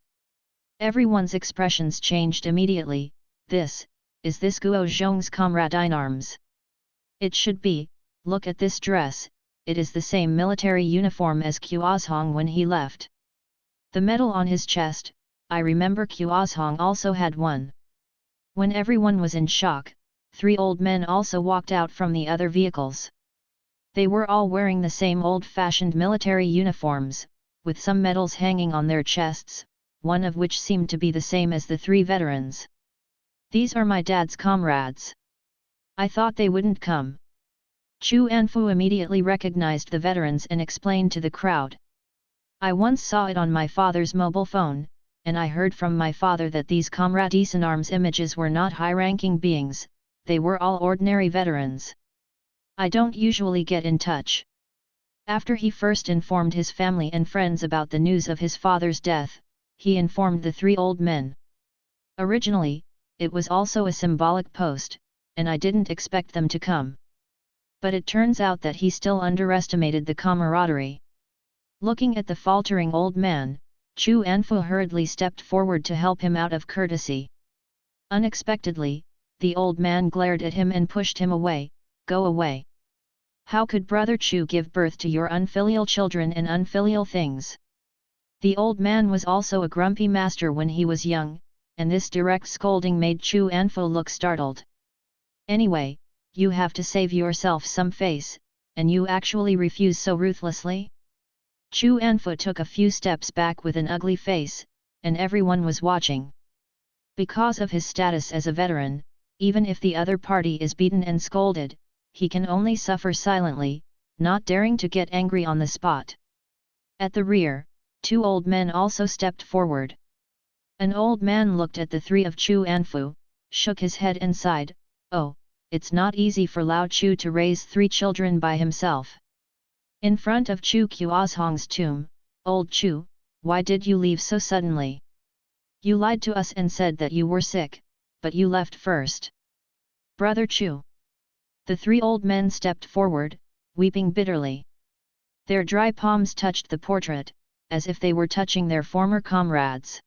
Everyone's expressions changed immediately. Is this Guo Zhong's comrade in arms? It should be. Look at this dress, it is the same military uniform as Kuozhong when he left. The medal on his chest, I remember Kuozhong also had one. When everyone was in shock, 3 old men also walked out from the other vehicles. They were all wearing the same old-fashioned military uniforms, with some medals hanging on their chests, one of which seemed to be the same as the 3 veterans. "These are my dad's comrades. I thought they wouldn't come." Chu Anfu immediately recognized the veterans and explained to the crowd. "I once saw it on my father's mobile phone, and I heard from my father that these comrades in arms images were not high-ranking beings, they were all ordinary veterans. I don't usually get in touch." After he first informed his family and friends about the news of his father's death, he informed the 3 old men. "Originally, it was also a symbolic post, and I didn't expect them to come. But it turns out that he still underestimated the camaraderie." Looking at the faltering old man, Chu Anfu hurriedly stepped forward to help him out of courtesy. Unexpectedly, the old man glared at him and pushed him away. "Go away! How could Brother Chu give birth to your unfilial children and unfilial things? The old man was also a grumpy master when he was young, and this direct scolding made Chu Anfu look startled. Anyway, you have to save yourself some face, and you actually refuse so ruthlessly? Chu Anfu took a few steps back with an ugly face, and everyone was watching. Because of his status as a veteran, even if the other party is beaten and scolded, he can only suffer silently, not daring to get angry on the spot. At the rear, two old men also stepped forward. An old man looked at the three of Chu Anfu, shook his head and sighed, "Oh, it's not easy for Lao Chu to raise 3 children by himself." In front of Chu Kuozhong's tomb, "Old Chu, why did you leave so suddenly? You lied to us and said that you were sick, but you left first." "Brother Chu." The 3 old men stepped forward, weeping bitterly. Their dry palms touched the portrait, as if they were touching their former comrades.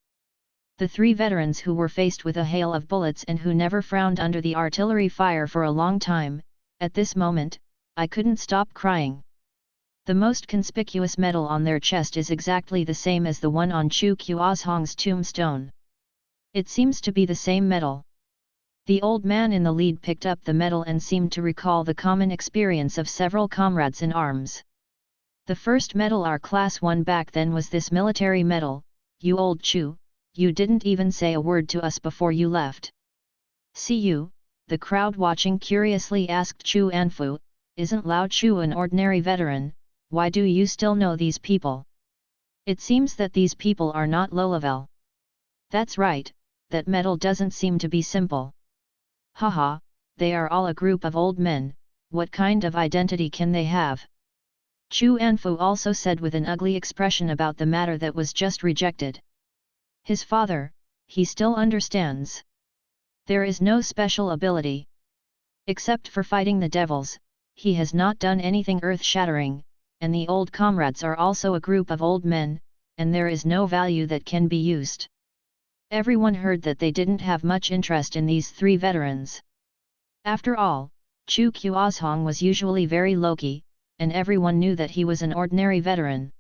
The 3 veterans who were faced with a hail of bullets and who never frowned under the artillery fire for a long time, at this moment, I couldn't stop crying. The most conspicuous medal on their chest is exactly the same as the one on Chu Kuozhong's tombstone. It seems to be the same medal. The old man in the lead picked up the medal and seemed to recall the common experience of several comrades in arms. "The first medal our class won back then was this military medal. You old Chu, you didn't even say a word to us before you left." "See you," the crowd watching curiously asked Chu Anfu, "isn't Lao Chu an ordinary veteran? Why do you still know these people? It seems that these people are not low level." "That's right, that medal doesn't seem to be simple." "Haha, they are all a group of old men, what kind of identity can they have?" Chu Anfu also said with an ugly expression about the matter that was just rejected. "His father, he still understands. There is no special ability. Except for fighting the devils, he has not done anything earth-shattering, and the old comrades are also a group of old men, and there is no value that can be used." Everyone heard that they didn't have much interest in these 3 veterans. After all, Chu Kuozhong was usually very low-key, and everyone knew that he was an ordinary veteran.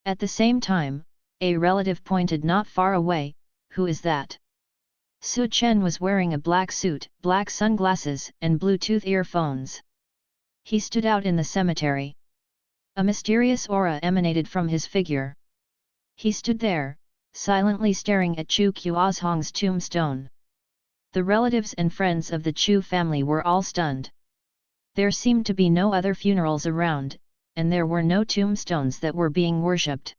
At the same time, a relative pointed not far away, "Who is that?" Su Chen was wearing a black suit, black sunglasses and Bluetooth earphones. He stood out in the cemetery. A mysterious aura emanated from his figure. He stood there, silently staring at Chu Kuozhong's tombstone. The relatives and friends of the Chu family were all stunned. There seemed to be no other funerals around, and there were no tombstones that were being worshipped.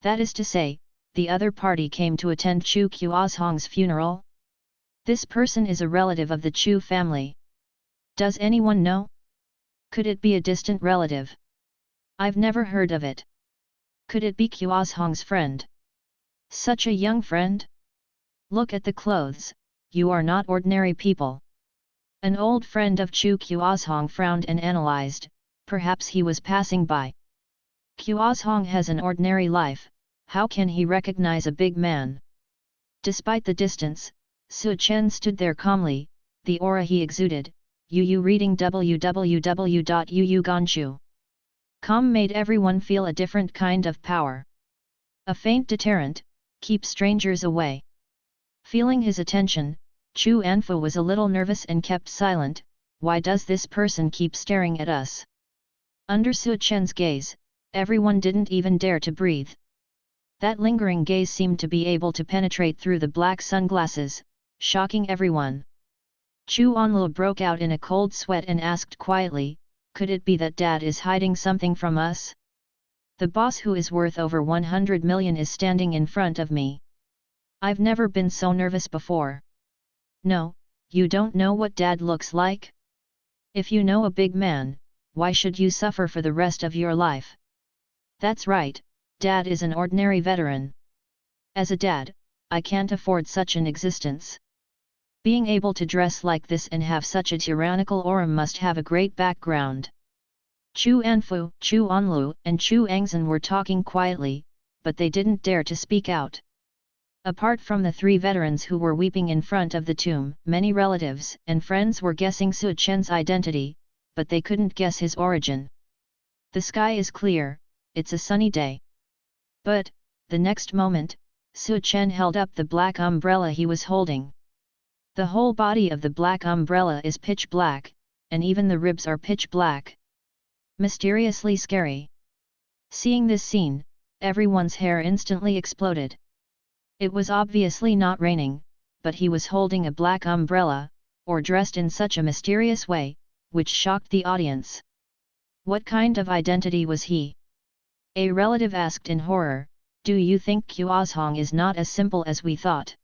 That is to say, the other party came to attend Chu Kuozhong's funeral? This person is a relative of the Chu family. Does anyone know? Could it be a distant relative? I've never heard of it. Could it be Kuozhong's friend? Such a young friend? Look at the clothes, you are not ordinary people. An old friend of Chu Kuozhong frowned and analyzed, perhaps he was passing by. Kuozhong has an ordinary life, how can he recognize a big man? Despite the distance, Su Chen stood there calmly, the aura he exuded, Yu reading www.yuuganshu.com made everyone feel a different kind of power. A faint deterrent, keep strangers away. Feeling his attention, Chu Anfu was a little nervous and kept silent. Why does this person keep staring at us? Under Su Chen's gaze, everyone didn't even dare to breathe. That lingering gaze seemed to be able to penetrate through the black sunglasses, shocking everyone. Chu Anlu broke out in a cold sweat and asked quietly, "Could it be that Dad is hiding something from us? The boss who is worth over 100 million is standing in front of me. I've never been so nervous before." "No, you don't know what Dad looks like? If you know a big man, why should you suffer for the rest of your life?" "That's right, Dad is an ordinary veteran. As a dad, I can't afford such an existence. Being able to dress like this and have such a tyrannical aura must have a great background." Chu Anfu, Chu Anlu and Chu Angzhen were talking quietly, but they didn't dare to speak out. Apart from the 3 veterans who were weeping in front of the tomb, many relatives and friends were guessing Su Chen's identity, but they couldn't guess his origin. The sky is clear, it's a sunny day. But, The next moment, Su Chen held up the black umbrella he was holding. The whole body of the black umbrella is pitch black, and even the ribs are pitch black. Mysteriously scary. Seeing this scene, everyone's hair instantly exploded. It was obviously not raining, but he was holding a black umbrella, or dressed in such a mysterious way, which shocked the audience. What kind of identity was he? A relative asked in horror, "Do you think Qiuzhong is not as simple as we thought?"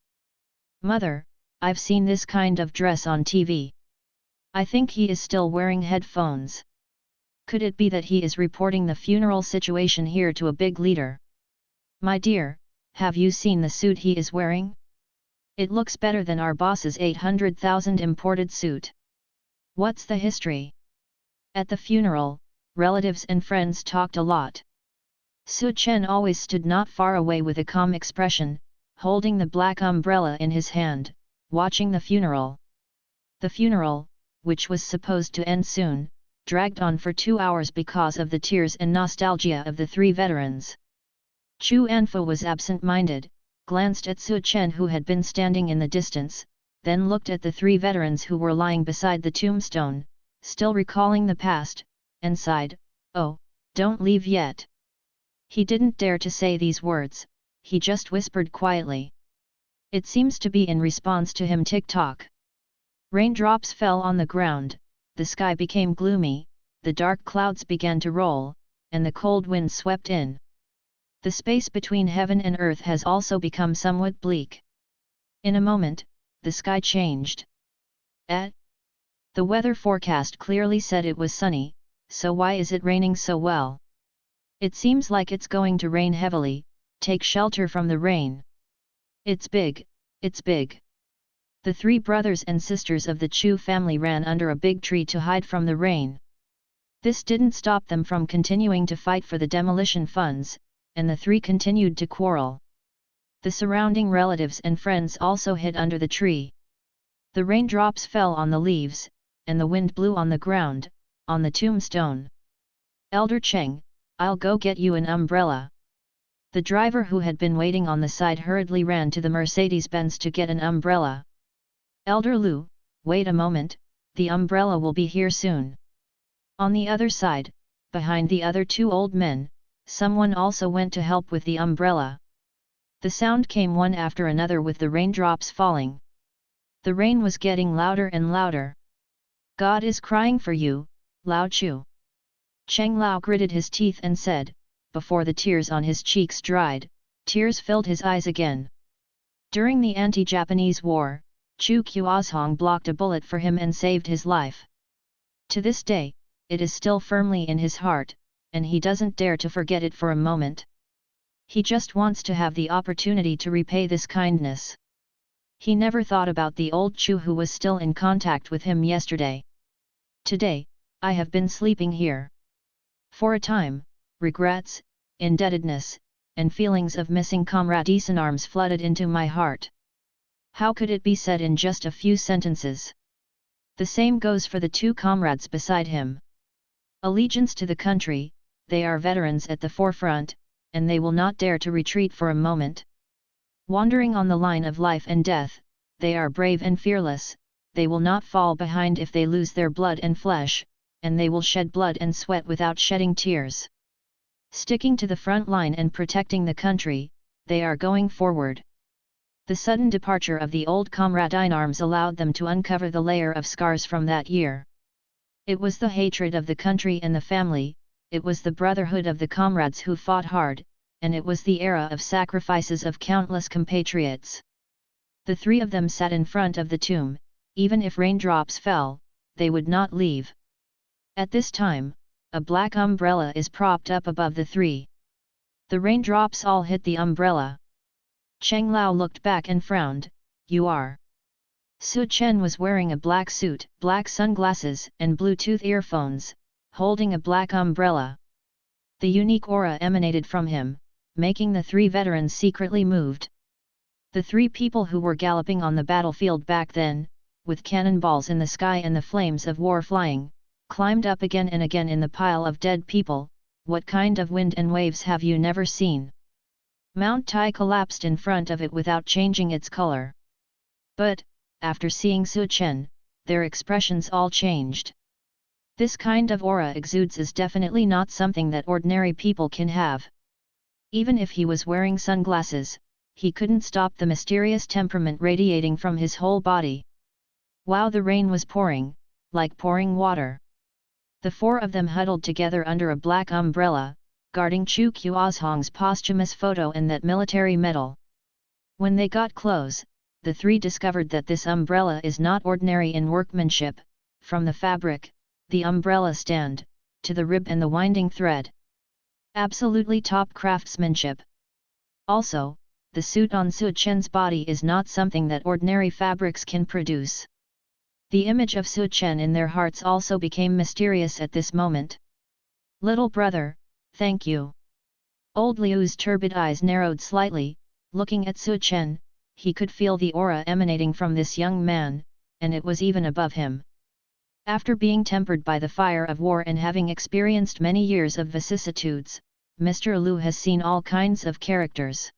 "Mother, I've seen this kind of dress on TV. I think he is still wearing headphones. Could it be that he is reporting the funeral situation here to a big leader?" "My dear, have you seen the suit he is wearing? It looks better than our boss's 800,000 imported suit." "What's the history?" At the funeral, relatives and friends talked a lot. Su Chen always stood not far away with a calm expression, holding the black umbrella in his hand, watching the funeral. The funeral, which was supposed to end soon, dragged on for 2 hours because of the tears and nostalgia of the 3 veterans. Chu Anfu was absent-minded, glanced at Su Chen who had been standing in the distance, then looked at the 3 veterans who were lying beside the tombstone, still recalling the past, and sighed, "Oh, don't leave yet." He didn't dare to say these words, he just whispered quietly. It seems to be in response to him tick-tock. Raindrops fell on the ground, the sky became gloomy, the dark clouds began to roll, and the cold wind swept in. The space between heaven and earth has also become somewhat bleak. In a moment, the sky changed. The weather forecast clearly said it was sunny, so why is it raining so well? It seems like it's going to rain heavily, take shelter from the rain. It's big, it's big. The 3 brothers and sisters of the Chu family ran under a big tree to hide from the rain. This didn't stop them from continuing to fight for the demolition funds, and the 3 continued to quarrel. The surrounding relatives and friends also hid under the tree. The raindrops fell on the leaves, and the wind blew on the ground, on the tombstone. "Elder Cheng, I'll go get you an umbrella." The driver who had been waiting on the side hurriedly ran to the Mercedes-Benz to get an umbrella. "Elder Lu, wait a moment, the umbrella will be here soon." On the other side, behind the other 2 old men, someone also went to help with the umbrella. The sound came one after another with the raindrops falling. The rain was getting louder and louder. "God is crying for you, Lao Chu." Cheng Lao gritted his teeth and said, before the tears on his cheeks dried, tears filled his eyes again. During the anti-Japanese war, Chu Qiuzhong blocked a bullet for him and saved his life. To this day, it is still firmly in his heart, and he doesn't dare to forget it for a moment. He just wants to have the opportunity to repay this kindness. He never thought about the old Chu who was still in contact with him yesterday. "Today, I have been sleeping here. For a time, regrets, indebtedness, and feelings of missing Comrade Isanarms flooded into my heart. How could it be said in just a few sentences? The same goes for the 2 comrades beside him. Allegiance to the country, they are veterans at the forefront, and they will not dare to retreat for a moment. Wandering on the line of life and death, they are brave and fearless, they will not fall behind if they lose their blood and flesh, and they will shed blood and sweat without shedding tears. Sticking to the front line and protecting the country, they are going forward." The sudden departure of the old comrade Einarms allowed them to uncover the layer of scars from that year. It was the hatred of the country and the family, it was the brotherhood of the comrades who fought hard, and it was the era of sacrifices of countless compatriots. The 3 of them sat in front of the tomb, even if raindrops fell, they would not leave. At this time, a black umbrella is propped up above the 3. The raindrops all hit the umbrella. Cheng Lao looked back and frowned, "You are?" Su Chen was wearing a black suit, black sunglasses and Bluetooth earphones, holding a black umbrella. The unique aura emanated from him, making the 3 veterans secretly moved. The 3 people who were galloping on the battlefield back then, with cannonballs in the sky and the flames of war flying, climbed up again and again in the pile of dead people. "What kind of wind and waves have you never seen?" Mount Tai collapsed in front of it without changing its color. But, after seeing Su Chen, their expressions all changed. This kind of aura exudes is definitely not something that ordinary people can have. Even if he was wearing sunglasses, he couldn't stop the mysterious temperament radiating from his whole body. Wow, the rain was pouring, like pouring water. The four of them huddled together under a black umbrella, guarding Chu Kuozhong's posthumous photo and that military medal. When they got close, the three discovered that this umbrella is not ordinary in workmanship, from the fabric, the umbrella stand, to the rib and the winding thread. Absolutely top craftsmanship. Also, the suit on Su Chen's body is not something that ordinary fabrics can produce. The image of Su Chen in their hearts also became mysterious at this moment. Little brother, thank you. Old Liu's turbid eyes narrowed slightly, looking at Su Chen. He could feel the aura emanating from this young man, and it was even above him. After being tempered by the fire of war and having experienced many years of vicissitudes, Mr. Liu has seen all kinds of characters.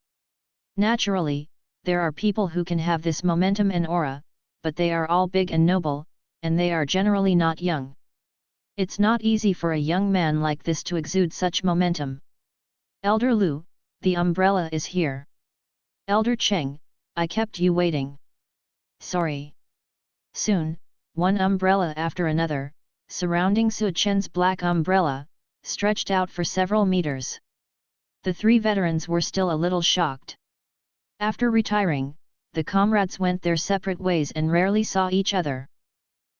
Naturally, there are people who can have this momentum and aura, but they are all big and noble, and they are generally not young. It's not easy for a young man like this to exude such momentum. Elder Liu, the umbrella is here. Elder Cheng, I kept you waiting. Sorry. Soon, one umbrella after another, surrounding Su Chen's black umbrella, stretched out for several meters. The three veterans were still a little shocked. After retiring, the comrades went their separate ways and rarely saw each other.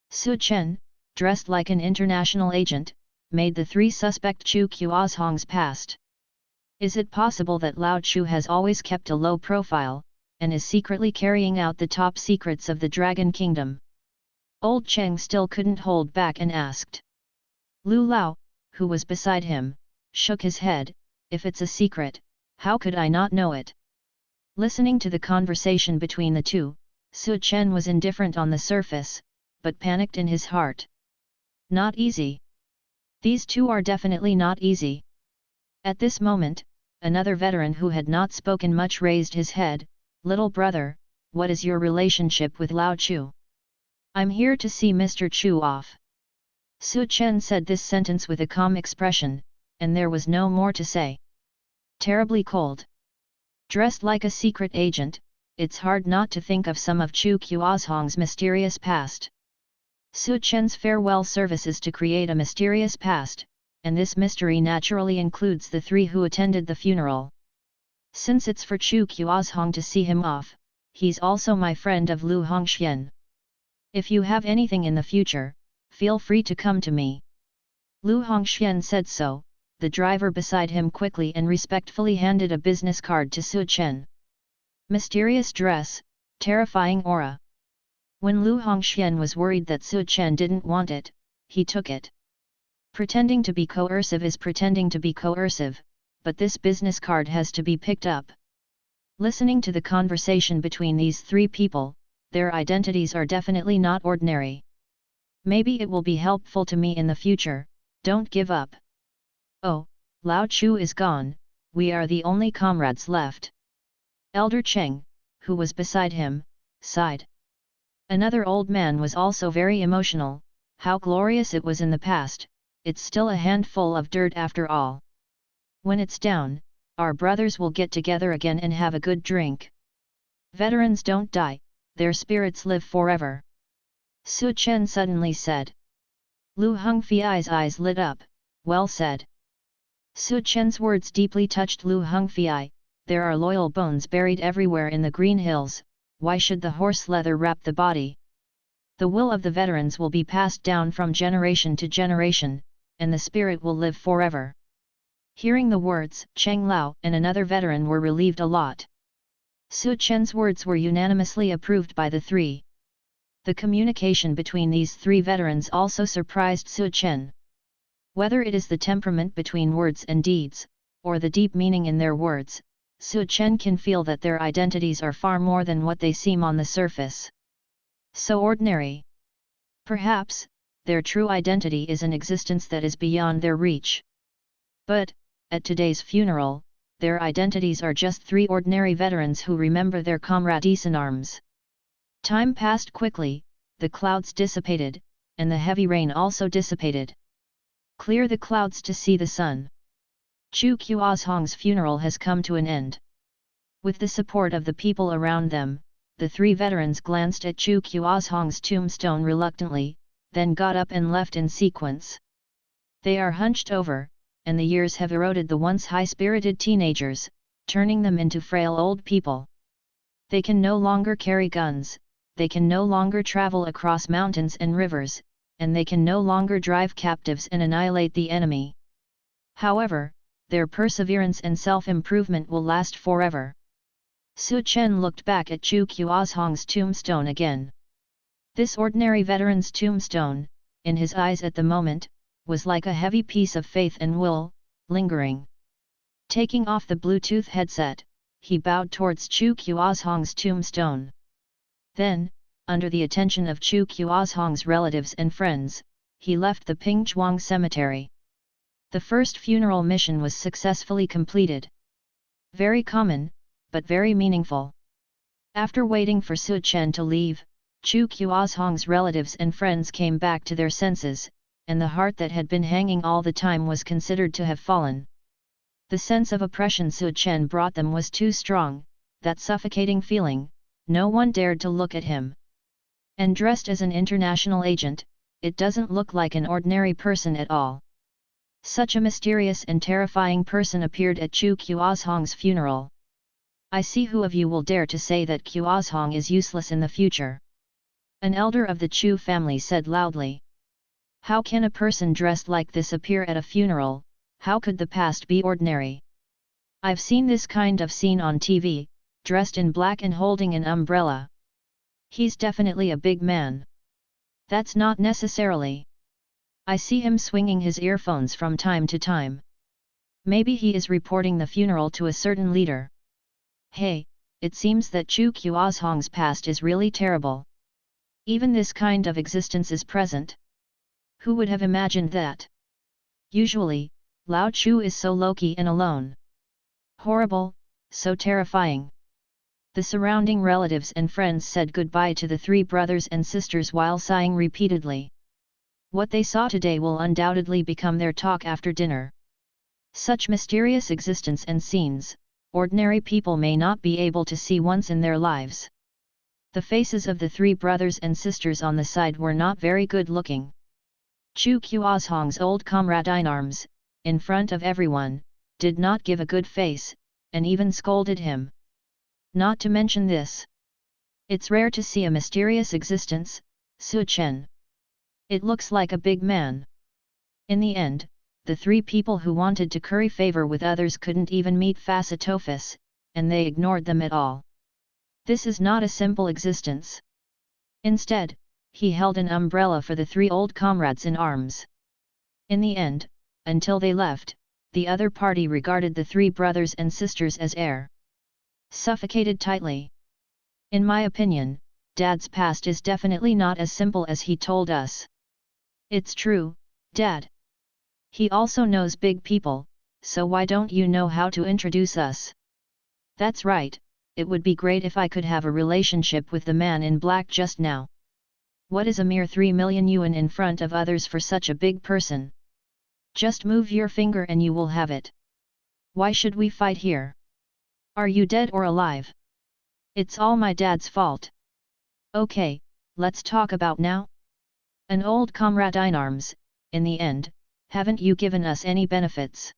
Su Chen, dressed like an international agent, made the three suspect Chu Kuozhong's past. Is it possible that Lao Chu has always kept a low profile, and is secretly carrying out the top secrets of the Dragon Kingdom? Old Cheng still couldn't hold back and asked. Lu Lao, who was beside him, shook his head. If it's a secret, how could I not know it? Listening to the conversation between the two, Su Chen was indifferent on the surface, but panicked in his heart. Not easy. These two are definitely not easy. At this moment, another veteran who had not spoken much raised his head. Little brother, what is your relationship with Lao Chu? I'm here to see Mr. Chu off. Su Chen said this sentence with a calm expression, and there was no more to say. Terribly cold. Dressed like a secret agent, it's hard not to think of some of Chu Kuozhong's mysterious past. Su Chen's farewell services to create a mysterious past, and this mystery naturally includes the three who attended the funeral. Since it's for Chu Kuozhong to see him off, he's also my friend of Lu Hongxian. If you have anything in the future, feel free to come to me. Lu Hongxian said so. The driver beside him quickly and respectfully handed a business card to Su Chen. Mysterious dress, terrifying aura. When Lu Hongxian was worried that Su Chen didn't want it, he took it. Pretending to be coercive is pretending to be coercive, but this business card has to be picked up. Listening to the conversation between these three people, their identities are definitely not ordinary. Maybe it will be helpful to me in the future. Don't give up. Oh, Lao Chu is gone, we are the only comrades left. Elder Cheng, who was beside him, sighed. Another old man was also very emotional. How glorious it was in the past, it's still a handful of dirt after all. When it's down, our brothers will get together again and have a good drink. Veterans don't die, their spirits live forever. Su Chen suddenly said. Lu Hongfi's eyes lit up. Well said. Su Chen's words deeply touched Lu Hongfi. There are loyal bones buried everywhere in the Green Hills, why should the horse leather wrap the body? The will of the veterans will be passed down from generation to generation, and the spirit will live forever. Hearing the words, Cheng Lao and another veteran were relieved a lot. Su Chen's words were unanimously approved by the three. The communication between these three veterans also surprised Su Chen. Whether it is the temperament between words and deeds, or the deep meaning in their words, Su Chen can feel that their identities are far more than what they seem on the surface. So ordinary. Perhaps, their true identity is an existence that is beyond their reach. But, at today's funeral, their identities are just three ordinary veterans who remember their comrades in arms. Time passed quickly, the clouds dissipated, and the heavy rain also dissipated. Clear the clouds to see the sun. Chu Kuozhong's funeral has come to an end. With the support of the people around them, the three veterans glanced at Chu Kuozhong's tombstone reluctantly, then got up and left in sequence. They are hunched over, and the years have eroded the once high-spirited teenagers, turning them into frail old people. They can no longer carry guns, they can no longer travel across mountains and rivers, and they can no longer drive captives and annihilate the enemy. However, their perseverance and self-improvement will last forever. Su Chen looked back at Chu Kuozhong's tombstone again. This ordinary veteran's tombstone, in his eyes at the moment, was like a heavy piece of faith and will, lingering. Taking off the Bluetooth headset, he bowed towards Chu Kuozhong's tombstone. Then, under the attention of Chu Kuozhong's relatives and friends, he left the Pingchuang cemetery. The first funeral mission was successfully completed. Very common, but very meaningful. After waiting for Su Chen to leave, Chu Kuozhong's relatives and friends came back to their senses, and the heart that had been hanging all the time was considered to have fallen. The sense of oppression Su Chen brought them was too strong, that suffocating feeling, no one dared to look at him. And dressed as an international agent, it doesn't look like an ordinary person at all. Such a mysterious and terrifying person appeared at Chu Kuozhong's funeral. I see who of you will dare to say that Kuozhong is useless in the future. An elder of the Chu family said loudly. How can a person dressed like this appear at a funeral? How could the past be ordinary? I've seen this kind of scene on TV, dressed in black and holding an umbrella. He's definitely a big man. That's not necessarily. I see him swinging his earphones from time to time. Maybe he is reporting the funeral to a certain leader. Hey, it seems that Chu Kuozhong's past is really terrible. Even this kind of existence is present. Who would have imagined that? Usually, Lao Chu is so low-key and alone. Horrible, so terrifying. The surrounding relatives and friends said goodbye to the three brothers and sisters while sighing repeatedly. What they saw today will undoubtedly become their talk after dinner. Such mysterious existence and scenes, ordinary people may not be able to see once in their lives. The faces of the three brothers and sisters on the side were not very good looking. Chu Kuozhong's old comrade in arms, in front of everyone, did not give a good face, and even scolded him. Not to mention this. It's rare to see a mysterious existence, Su Chen. It looks like a big man. In the end, the three people who wanted to curry favor with others couldn't even meet Facetofis, and they ignored them at all. This is not a simple existence. Instead, he held an umbrella for the three old comrades in arms. In the end, until they left, the other party regarded the three brothers and sisters as air. Suffocated tightly. In my opinion, Dad's past is definitely not as simple as he told us. It's true, Dad. He also knows big people, so why don't you know how to introduce us? That's right, it would be great if I could have a relationship with the man in black just now. What is a mere 3 million yuan in front of others for such a big person? Just move your finger and you will have it. Why should we fight here? Are you dead or alive? It's all my dad's fault. Okay, let's talk about now. An old comrade in arms, in the end, haven't you given us any benefits?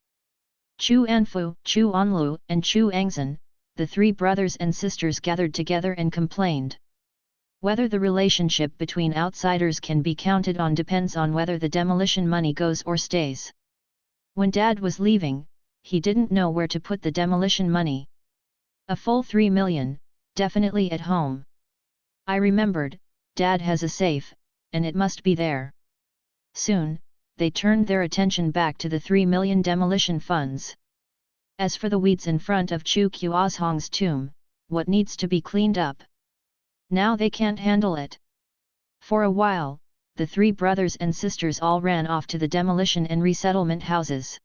Chu Anfu, Chu Anlu, and Chu Angzhen, the three brothers and sisters gathered together and complained. Whether the relationship between outsiders can be counted on depends on whether the demolition money goes or stays. When Dad was leaving, he didn't know where to put the demolition money. A full 3 million, definitely at home. I remembered, Dad has a safe, and it must be there. Soon, they turned their attention back to the 3 million demolition funds. As for the weeds in front of Chu Kuozhong's tomb, what needs to be cleaned up? Now they can't handle it. For a while, the three brothers and sisters all ran off to the demolition and resettlement houses.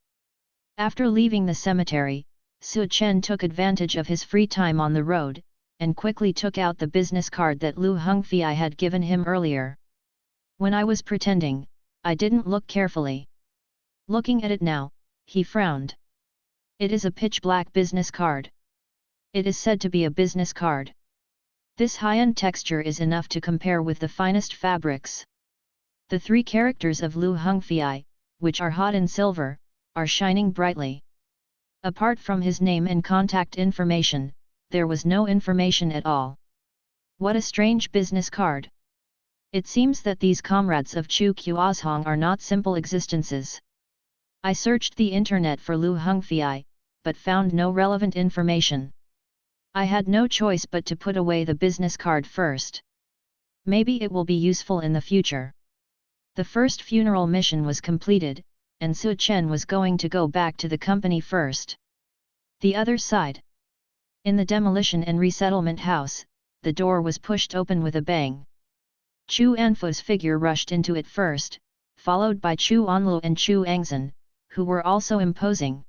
After leaving the cemetery, Su Chen took advantage of his free time on the road, and quickly took out the business card that Lu Hengfei had given him earlier. When I was pretending, I didn't look carefully. Looking at it now, he frowned. It is a pitch-black business card. It is said to be a business card. This high-end texture is enough to compare with the finest fabrics. The 3 characters of Lu Hengfei, which are hot in silver, are shining brightly. Apart from his name and contact information, there was no information at all. What a strange business card! It seems that these comrades of Chu Qiuzhong are not simple existences. I searched the internet for Lu Hengfei, but found no relevant information. I had no choice but to put away the business card first. Maybe it will be useful in the future. The first funeral mission was completed, and Su Chen was going to go back to the company first. The other side. In the demolition and resettlement house, the door was pushed open with a bang. Chu Anfu's figure rushed into it first, followed by Chu Anlu and Chu Angzhen, who were also imposing.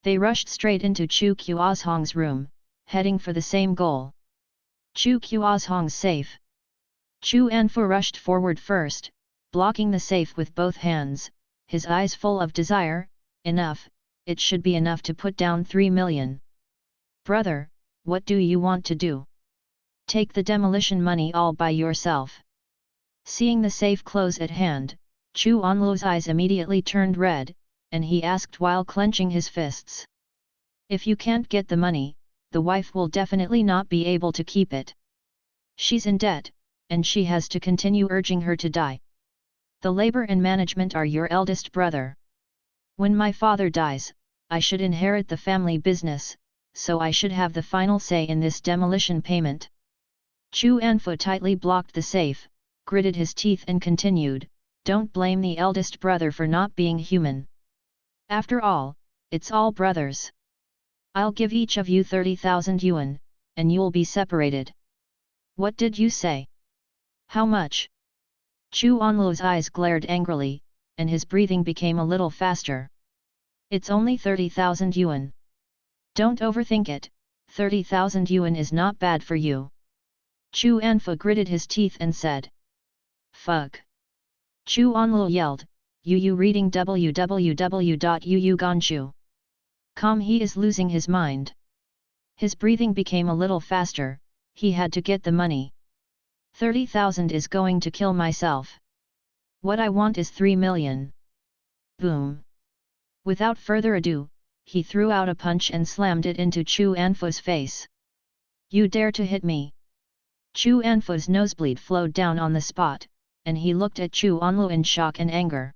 They rushed straight into Chu Qiuzhong's room, heading for the same goal. Chu Qiuzhong's safe. Chu Anfu rushed forward first, blocking the safe with both hands, his eyes full of desire. Enough, it should be enough to put down 3 million. Brother, what do you want to do? Take the demolition money all by yourself. Seeing the safe close at hand, Chu Anlu's eyes immediately turned red, and he asked while clenching his fists. If you can't get the money, the wife will definitely not be able to keep it. She's in debt, and she has to continue urging her to die. The labor and management are your eldest brother. When my father dies, I should inherit the family business, so I should have the final say in this demolition payment. Chu Anfu tightly blocked the safe, gritted his teeth and continued, don't blame the eldest brother for not being human. After all, it's all brothers. I'll give each of you 30,000 yuan, and you'll be separated. What did you say? How much? Chu Anlu's eyes glared angrily, and his breathing became a little faster. It's only 30,000 yuan. Don't overthink it, 30,000 yuan is not bad for you. Chu Anfu gritted his teeth and said. Fuck. Chu Anlu yelled, you reading www.yuuganshu.com. He is losing his mind. His breathing became a little faster, he had to get the money. 30,000 is going to kill myself. What I want is 3 million. Boom. Without further ado, he threw out a punch and slammed it into Chu Anfu's face. You dare to hit me? Chu Anfu's nosebleed flowed down on the spot, and he looked at Chu Anlu in shock and anger.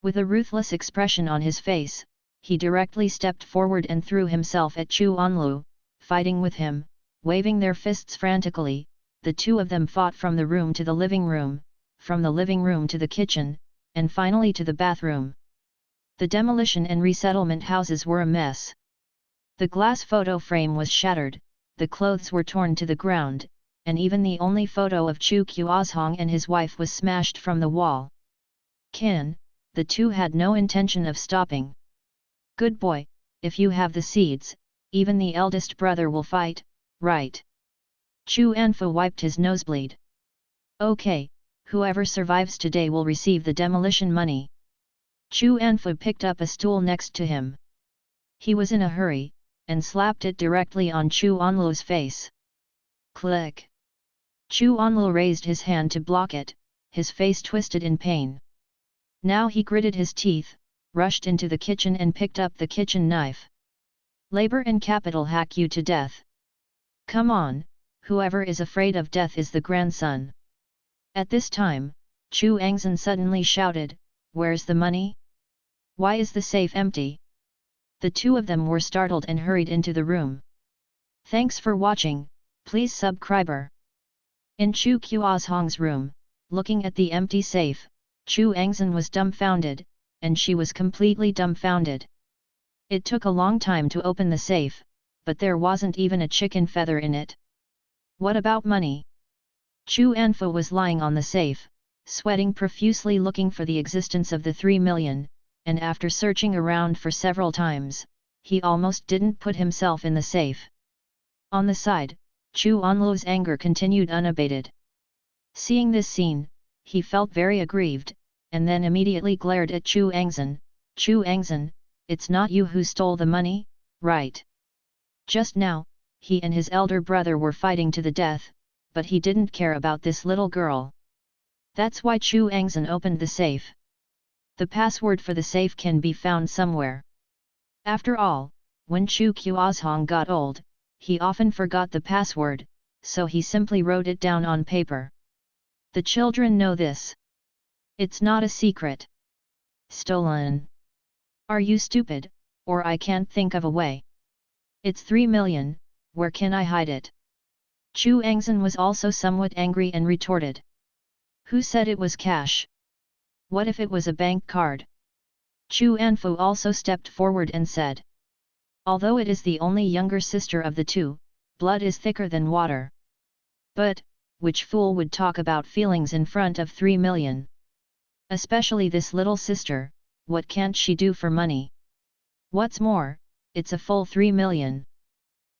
With a ruthless expression on his face, he directly stepped forward and threw himself at Chu Anlu, fighting with him, waving their fists frantically. The two of them fought from the room to the living room, from the living room to the kitchen, and finally to the bathroom. The demolition and resettlement houses were a mess. The glass photo frame was shattered, the clothes were torn to the ground, and even the only photo of Chu Qiuzhong and his wife was smashed from the wall. Kin, the two had no intention of stopping. Good boy, if you have the seeds, even the eldest brother will fight, right? Chu Anfu wiped his nosebleed. Okay, whoever survives today will receive the demolition money. Chu Anfu picked up a stool next to him. He was in a hurry, and slapped it directly on Chu Anlu's face. Click! Chu Anlu raised his hand to block it, his face twisted in pain. Now he gritted his teeth, rushed into the kitchen and picked up the kitchen knife. Labor and capital hack you to death. Come on, whoever is afraid of death is the grandson. At this time, Chu Angzhen suddenly shouted, where's the money? Why is the safe empty? The two of them were startled and hurried into the room. Thanks for watching, please subscribe. In Chu Qiuzhong's room, looking at the empty safe, Chu Angzhen was dumbfounded, and she was completely dumbfounded. It took a long time to open the safe, but there wasn't even a chicken feather in it. What about money? Chu Anfu was lying on the safe, sweating profusely looking for the existence of the 3 million, and after searching around for several times, he almost didn't put himself in the safe. On the side, Chu Anlu's anger continued unabated. Seeing this scene, he felt very aggrieved, and then immediately glared at Chu Angzan. Chu Angzan, it's not you who stole the money, right? Just now, he and his elder brother were fighting to the death, but he didn't care about this little girl. That's why Chu Angzan opened the safe. The password for the safe can be found somewhere. After all, when Chu Qiuzhong got old, he often forgot the password, so he simply wrote it down on paper. The children know this. It's not a secret. Stolen. Are you stupid, or I can't think of a way? It's 3 million, where can I hide it? Chu Angzan was also somewhat angry and retorted. Who said it was cash? What if it was a bank card? Chu Anfu also stepped forward and said. Although it is the only younger sister of the two, blood is thicker than water. But, which fool would talk about feelings in front of 3 million? Especially this little sister, what can't she do for money? What's more, it's a full 3 million.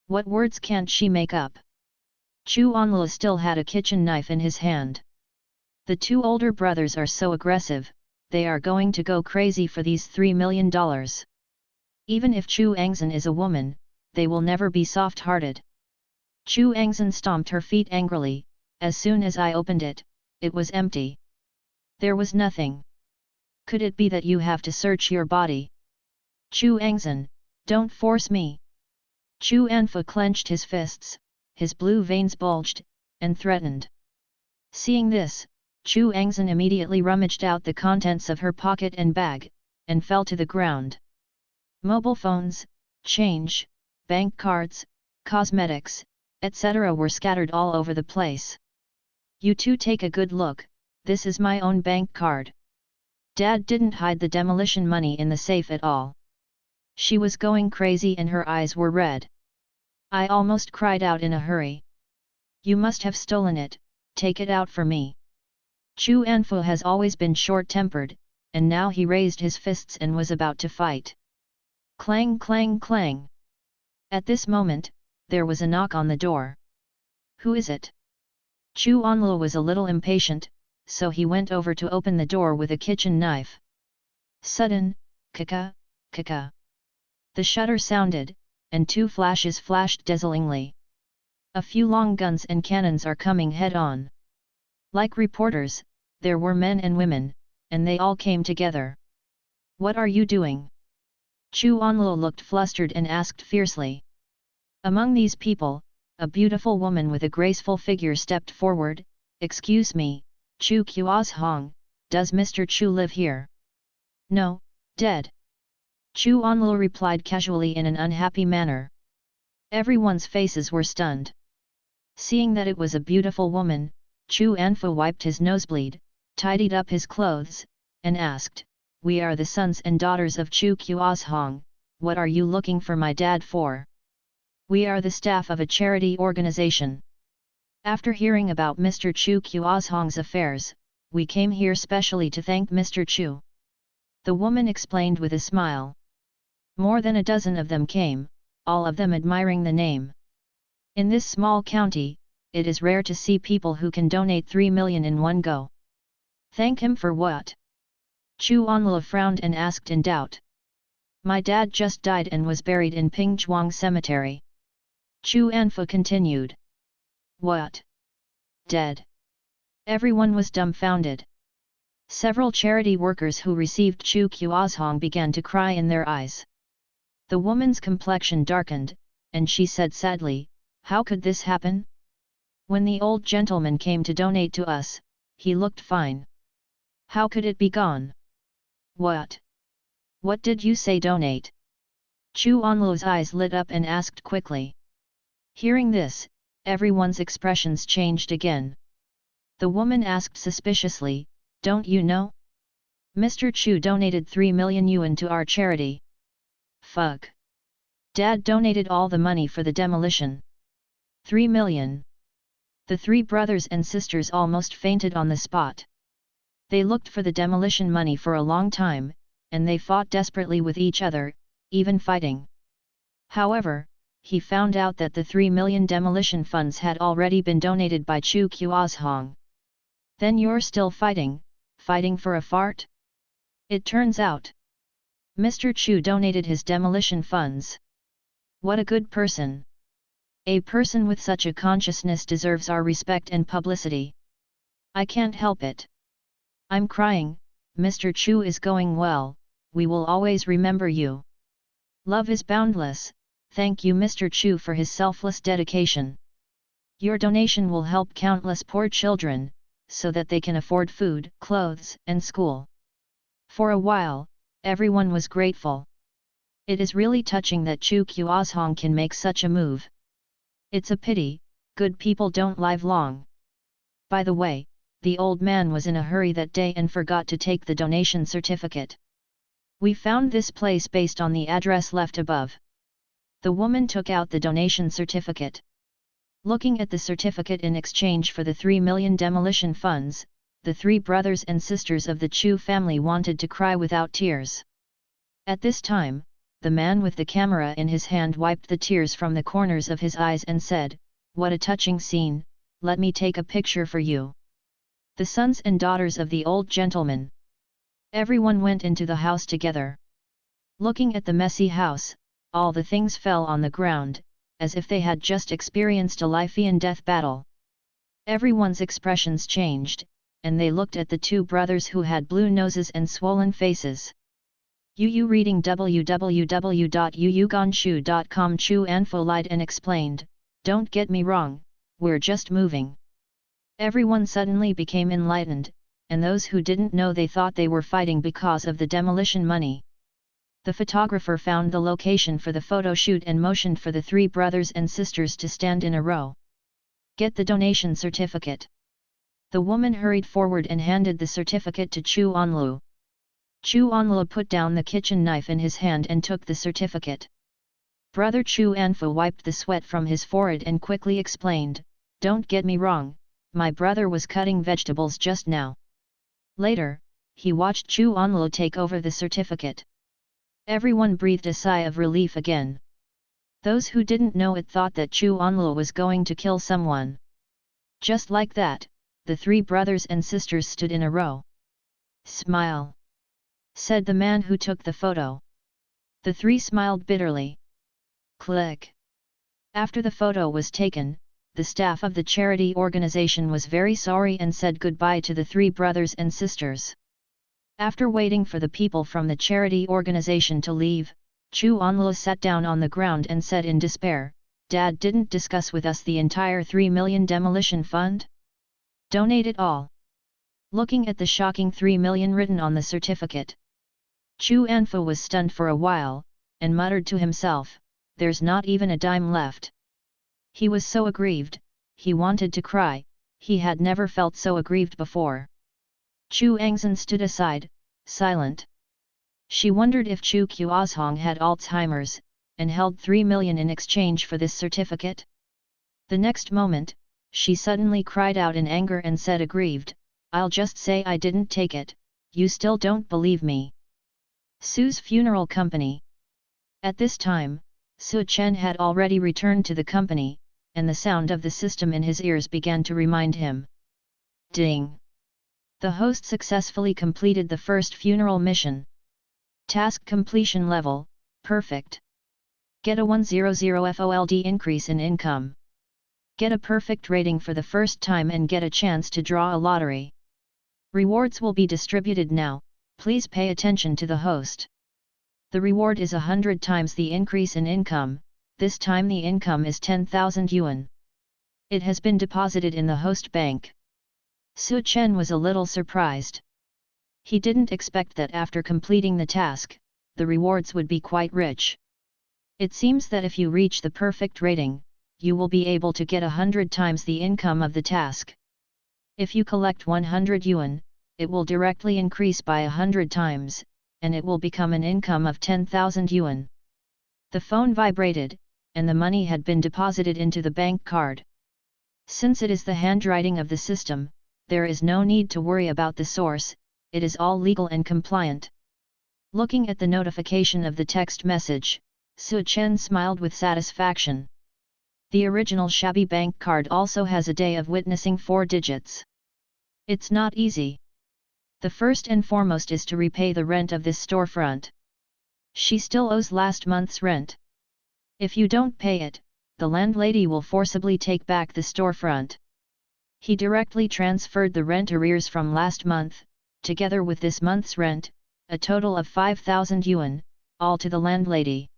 What words can't she make up? Chu Anlu still had a kitchen knife in his hand. The two older brothers are so aggressive, they are going to go crazy for these $3 million. Even if Chu Angzan is a woman, they will never be soft-hearted. Chu Angzan stomped her feet angrily. As soon as I opened it, it was empty. There was nothing. Could it be that you have to search your body? Chu Angzan, don't force me. Chu Anfu clenched his fists, his blue veins bulged, and threatened. Seeing this, Chu Angzan immediately rummaged out the contents of her pocket and bag, and fell to the ground. Mobile phones, change, bank cards, cosmetics, etc. were scattered all over the place. You two take a good look, this is my own bank card. Dad didn't hide the demolition money in the safe at all. She was going crazy and her eyes were red. I almost cried out in a hurry. You must have stolen it, take it out for me. Chu Anfu has always been short-tempered, and now he raised his fists and was about to fight. Clang clang clang. At this moment, there was a knock on the door. Who is it? Chu Anlu was a little impatient, so he went over to open the door with a kitchen knife. Sudden, kaka, kaka. The shutter sounded, and two flashes flashed dazzlingly. A few long guns and cannons are coming head-on. Like reporters, there were men and women, and they all came together. What are you doing? Chu Anlu looked flustered and asked fiercely. Among these people, a beautiful woman with a graceful figure stepped forward. Excuse me, Chu Qiuzhong, does Mr. Chu live here? No, dead. Chu Anlu replied casually in an unhappy manner. Everyone's faces were stunned. Seeing that it was a beautiful woman, Chu Anfu wiped his nosebleed, tidied up his clothes, and asked, We are the sons and daughters of Chu Qiuzhong, what are you looking for my dad for? We are the staff of a charity organization. After hearing about Mr. Chu Qiuzhong's affairs, we came here specially to thank Mr. Chu. The woman explained with a smile. More than a dozen of them came, all of them admiring the name. In this small county, it is rare to see people who can donate 3 million in one go. Thank him for what? Chu Anlu frowned and asked in doubt. My dad just died and was buried in Pingzhuang Cemetery. Chu Anfu continued. What? Dead? Everyone was dumbfounded. Several charity workers who received Chu Qiuzhong began to cry in their eyes. The woman's complexion darkened, and she said sadly, How could this happen? When the old gentleman came to donate to us, he looked fine. How could it be gone? What? What did you say donate? Chu Anlu's eyes lit up and asked quickly. Hearing this, everyone's expressions changed again. The woman asked suspiciously, Don't you know? Mr. Chu donated 3 million yuan to our charity. Fuck. Dad donated all the money for the demolition. 3 million. The three brothers and sisters almost fainted on the spot. They looked for the demolition money for a long time, and they fought desperately with each other, even fighting. However, he found out that the 3 million demolition funds had already been donated by Chu Qiuzhong. Then you're still fighting for a fart? It turns out Mr. Chu donated his demolition funds. What a good person! A person with such a consciousness deserves our respect and publicity. I can't help it. I'm crying. Mr. Chu is going well, we will always remember you. Love is boundless. Thank you Mr. Chu for his selfless dedication. Your donation will help countless poor children, so that they can afford food, clothes, and school. For a while, everyone was grateful. It is really touching that Chu Qiuzhong can make such a move. It's a pity, good people don't live long. By the way, the old man was in a hurry that day and forgot to take the donation certificate. We found this place based on the address left above. The woman took out the donation certificate. Looking at the certificate in exchange for the 3 million demolition funds, the three brothers and sisters of the Chu family wanted to cry without tears. At this time, the man with the camera in his hand wiped the tears from the corners of his eyes and said, "What a touching scene, let me take a picture for you." The sons and daughters of the old gentleman. Everyone went into the house together. Looking at the messy house, all the things fell on the ground, as if they had just experienced a life-and-death battle. Everyone's expressions changed, and they looked at the two brothers who had blue noses and swollen faces. Yu reading www.yuyuganshu.com. Chu Anfo lied and explained, "Don't get me wrong, we're just moving." Everyone suddenly became enlightened, and those who didn't know they thought they were fighting because of the demolition money. The photographer found the location for the photo shoot and motioned for the three brothers and sisters to stand in a row. "Get the donation certificate." The woman hurried forward and handed the certificate to Chu Onlu. Chu Onlu put down the kitchen knife in his hand and took the certificate. Brother Chu Anfo wiped the sweat from his forehead and quickly explained, "Don't get me wrong, my brother was cutting vegetables just now." Later, he watched Chu Onlu take over the certificate. Everyone breathed a sigh of relief again. Those who didn't know it thought that Chu Onlu was going to kill someone. Just like that, the three brothers and sisters stood in a row. "Smile," said the man who took the photo. The three smiled bitterly. Click. After the photo was taken, the staff of the charity organization was very sorry and said goodbye to the three brothers and sisters. After waiting for the people from the charity organization to leave, Chu Onlu sat down on the ground and said in despair, "Dad didn't discuss with us the entire 3 million demolition fund? Donate it all." Looking at the shocking 3 million written on the certificate, Chu Anfo was stunned for a while, and muttered to himself, "There's not even a dime left." He was so aggrieved, he wanted to cry, he had never felt so aggrieved before. Chu Angzhen stood aside, silent. She wondered if Chu Qiuzhong had Alzheimer's, and held 3 million in exchange for this certificate. The next moment, she suddenly cried out in anger and said aggrieved, "I'll just say I didn't take it, you still don't believe me." Su's funeral company. At this time, Su Chen had already returned to the company, and the sound of the system in his ears began to remind him. Ding! The host successfully completed the first funeral mission. Task completion level, perfect. Get a 100 FOLD increase in income. Get a perfect rating for the first time and get a chance to draw a lottery. Rewards will be distributed now, please pay attention to the host. The reward is 100 times the increase in income, this time the income is 10,000 yuan. It has been deposited in the host bank. Su Chen was a little surprised. He didn't expect that after completing the task, the rewards would be quite rich. It seems that if you reach the perfect rating, you will be able to get 100 times the income of the task. If you collect 100 yuan, it will directly increase by 100 times, and it will become an income of 10,000 yuan. The phone vibrated, and the money had been deposited into the bank card. Since it is the handwriting of the system, there is no need to worry about the source, it is all legal and compliant. Looking at the notification of the text message, Su Chen smiled with satisfaction. The original shabby bank card also has a day of witnessing 4 digits. It's not easy. The first and foremost is to repay the rent of this storefront. She still owes last month's rent. If you don't pay it, the landlady will forcibly take back the storefront. He directly transferred the rent arrears from last month, together with this month's rent, a total of 5,000 yuan, all to the landlady.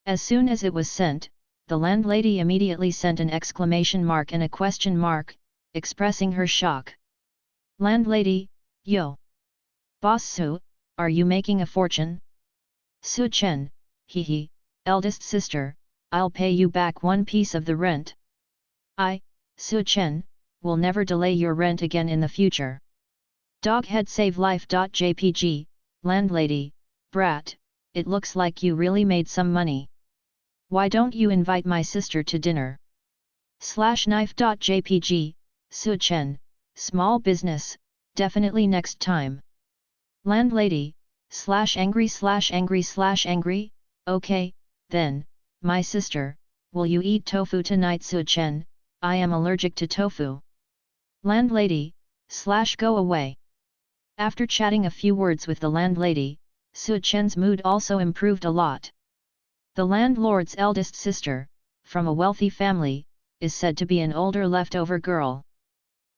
As soon as it was sent, the landlady immediately sent an exclamation mark and a question mark, expressing her shock. Landlady, yo! Boss Su, are you making a fortune? Su Chen, hee, eldest sister, I'll pay you back 1 piece of the rent. I, Su Chen, will never delay your rent again in the future. Doghead Save Life.jpg, landlady, brat, it looks like you really made some money. Why don't you invite my sister to dinner? /knife.jpg, Su Chen, small business, definitely next time. Landlady, /angry/angry/angry, okay, then, my sister, will you eat tofu tonight? Su Chen, I am allergic to tofu. Landlady, /go away. After chatting a few words with the landlady, Su Chen's mood also improved a lot. The landlord's eldest sister, from a wealthy family, is said to be an older leftover girl.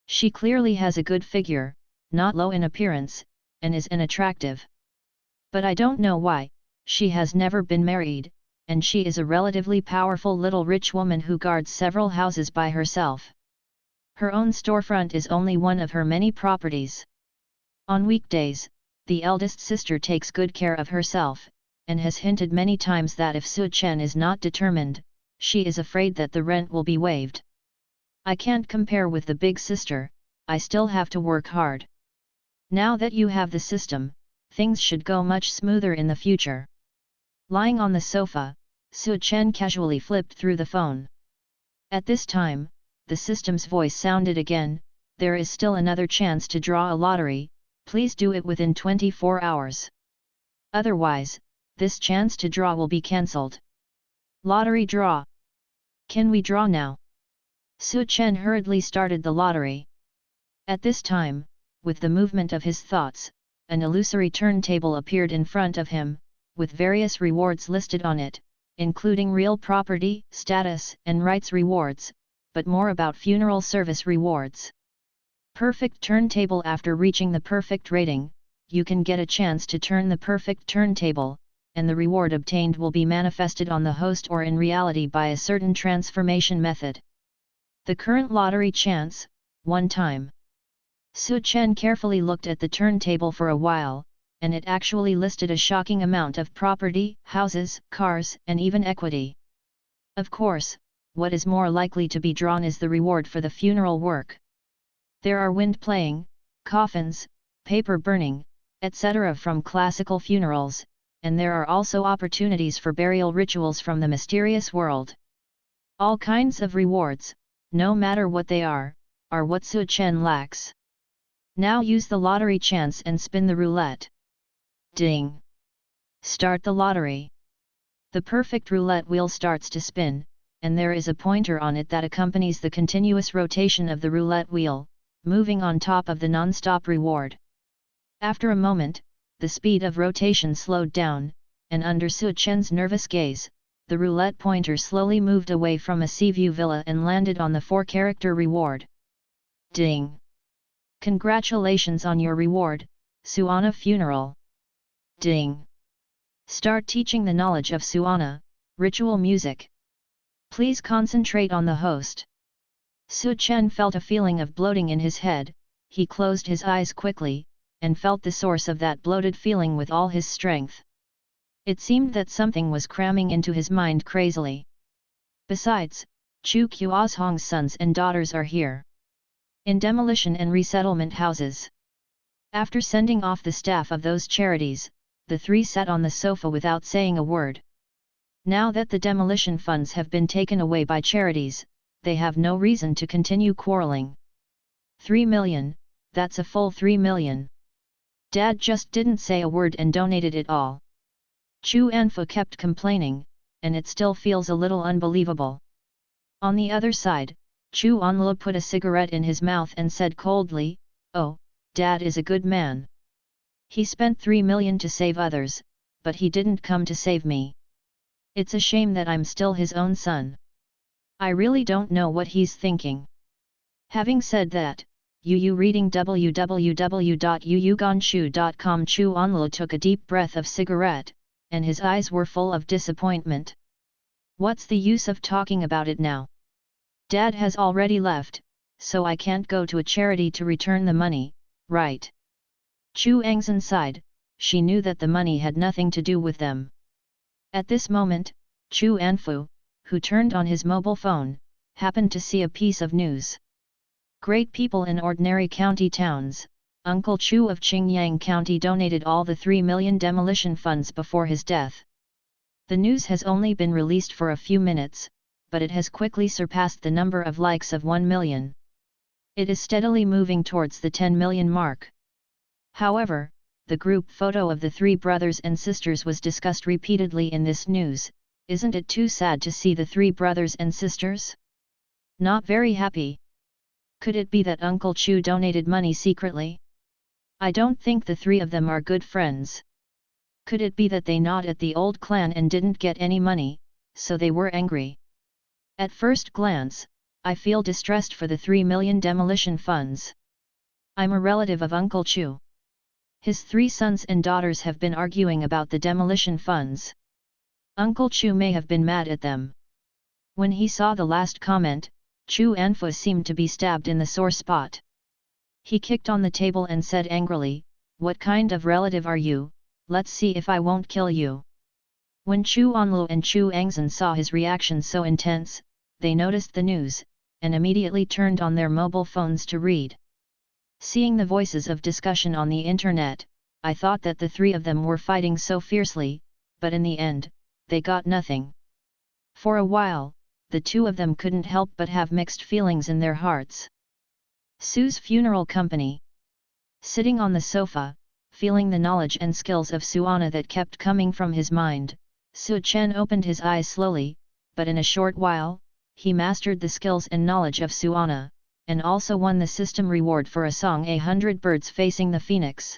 She clearly has a good figure, not low in appearance, and is an attractive. But I don't know why, she has never been married, and she is a relatively powerful little rich woman who guards several houses by herself. Her own storefront is only one of her many properties. On weekdays, the eldest sister takes good care of herself, and has hinted many times that if Su Chen is not determined, she is afraid that the rent will be waived. I can't compare with the big sister, I still have to work hard. Now that you have the system, things should go much smoother in the future. Lying on the sofa, Su Chen casually flipped through the phone. At this time, the system's voice sounded again, there is still another chance to draw a lottery, please do it within 24 hours. Otherwise, this chance to draw will be cancelled. Lottery draw. Can we draw now? Su Chen hurriedly started the lottery. At this time, with the movement of his thoughts, an illusory turntable appeared in front of him, with various rewards listed on it, including real property, status, and rights rewards, but more about funeral service rewards. Perfect turntable. After reaching the perfect rating, you can get a chance to turn the perfect turntable, and the reward obtained will be manifested on the host or in reality by a certain transformation method. The current lottery chance, 1 time. Su Chen carefully looked at the turntable for a while, and it actually listed a shocking amount of property, houses, cars, and even equity. Of course, what is more likely to be drawn is the reward for the funeral work. There are wind playing, coffins, paper burning, etc. from classical funerals, and there are also opportunities for burial rituals from the mysterious world. All kinds of rewards, no matter what they are what Su Chen lacks. Now use the lottery chance and spin the roulette. Ding! Start the lottery. The perfect roulette wheel starts to spin, and there is a pointer on it that accompanies the continuous rotation of the roulette wheel, moving on top of the non-stop reward. After a moment, the speed of rotation slowed down, and under Su Chen's nervous gaze, the roulette pointer slowly moved away from a sea view villa and landed on the 4-character reward. Ding! Congratulations on your reward, Suana Funeral. Ding! Start teaching the knowledge of Suana, ritual music. Please concentrate on the host. Su Chen felt a feeling of bloating in his head, he closed his eyes quickly, and felt the source of that bloated feeling with all his strength. It seemed that something was cramming into his mind crazily. Besides, Chu Kuozhong's sons and daughters are here. In demolition and resettlement houses. After sending off the staff of those charities, the 3 sat on the sofa without saying a word. Now that the demolition funds have been taken away by charities, they have no reason to continue quarreling. 3 million, that's a full 3 million. Dad just didn't say a word and donated it all. Chu Anfa kept complaining, and it still feels a little unbelievable. On the other side, Chu Anla put a cigarette in his mouth and said coldly, "Oh, Dad is a good man. He spent 3 million to save others, but he didn't come to save me. It's a shame that I'm still his own son. I really don't know what he's thinking." Having said that, Yu reading www.yuyuganshu.com. Chu Anla took a deep breath of cigarette, and his eyes were full of disappointment. What's the use of talking about it now? Dad has already left, so I can't go to a charity to return the money, right? Chu Angzan sighed. She knew that the money had nothing to do with them. At this moment, Chu Anfu, who turned on his mobile phone, happened to see a piece of news. Great people in ordinary county towns. Uncle Chu of Qingyang County donated all the 3 million demolition funds before his death. The news has only been released for a few minutes, but it has quickly surpassed the number of likes of 1 million. It is steadily moving towards the 10 million mark. However, the group photo of the 3 brothers and sisters was discussed repeatedly in this news. Isn't it too sad to see the 3 brothers and sisters not very happy? Could it be that Uncle Chu donated money secretly? I don't think the 3 of them are good friends. Could it be that they not at the old clan and didn't get any money, so they were angry? At first glance, I feel distressed for the 3 million demolition funds. I'm a relative of Uncle Chu. His 3 sons and daughters have been arguing about the demolition funds. Uncle Chu may have been mad at them. When he saw the last comment, Chu Anfu seemed to be stabbed in the sore spot. He kicked on the table and said angrily, "What kind of relative are you? Let's see if I won't kill you." When Chu Anlu and Chu Angzan saw his reaction so intense, they noticed the news, and immediately turned on their mobile phones to read. Seeing the voices of discussion on the internet, I thought that the 3 of them were fighting so fiercely, but in the end, they got nothing. For a while, the 2 of them couldn't help but have mixed feelings in their hearts. Su's funeral company. Sitting on the sofa, feeling the knowledge and skills of Suana that kept coming from his mind, Su Chen opened his eyes slowly, but in a short while, he mastered the skills and knowledge of Suana, and also won the system reward for a song 100 Birds Facing the Phoenix.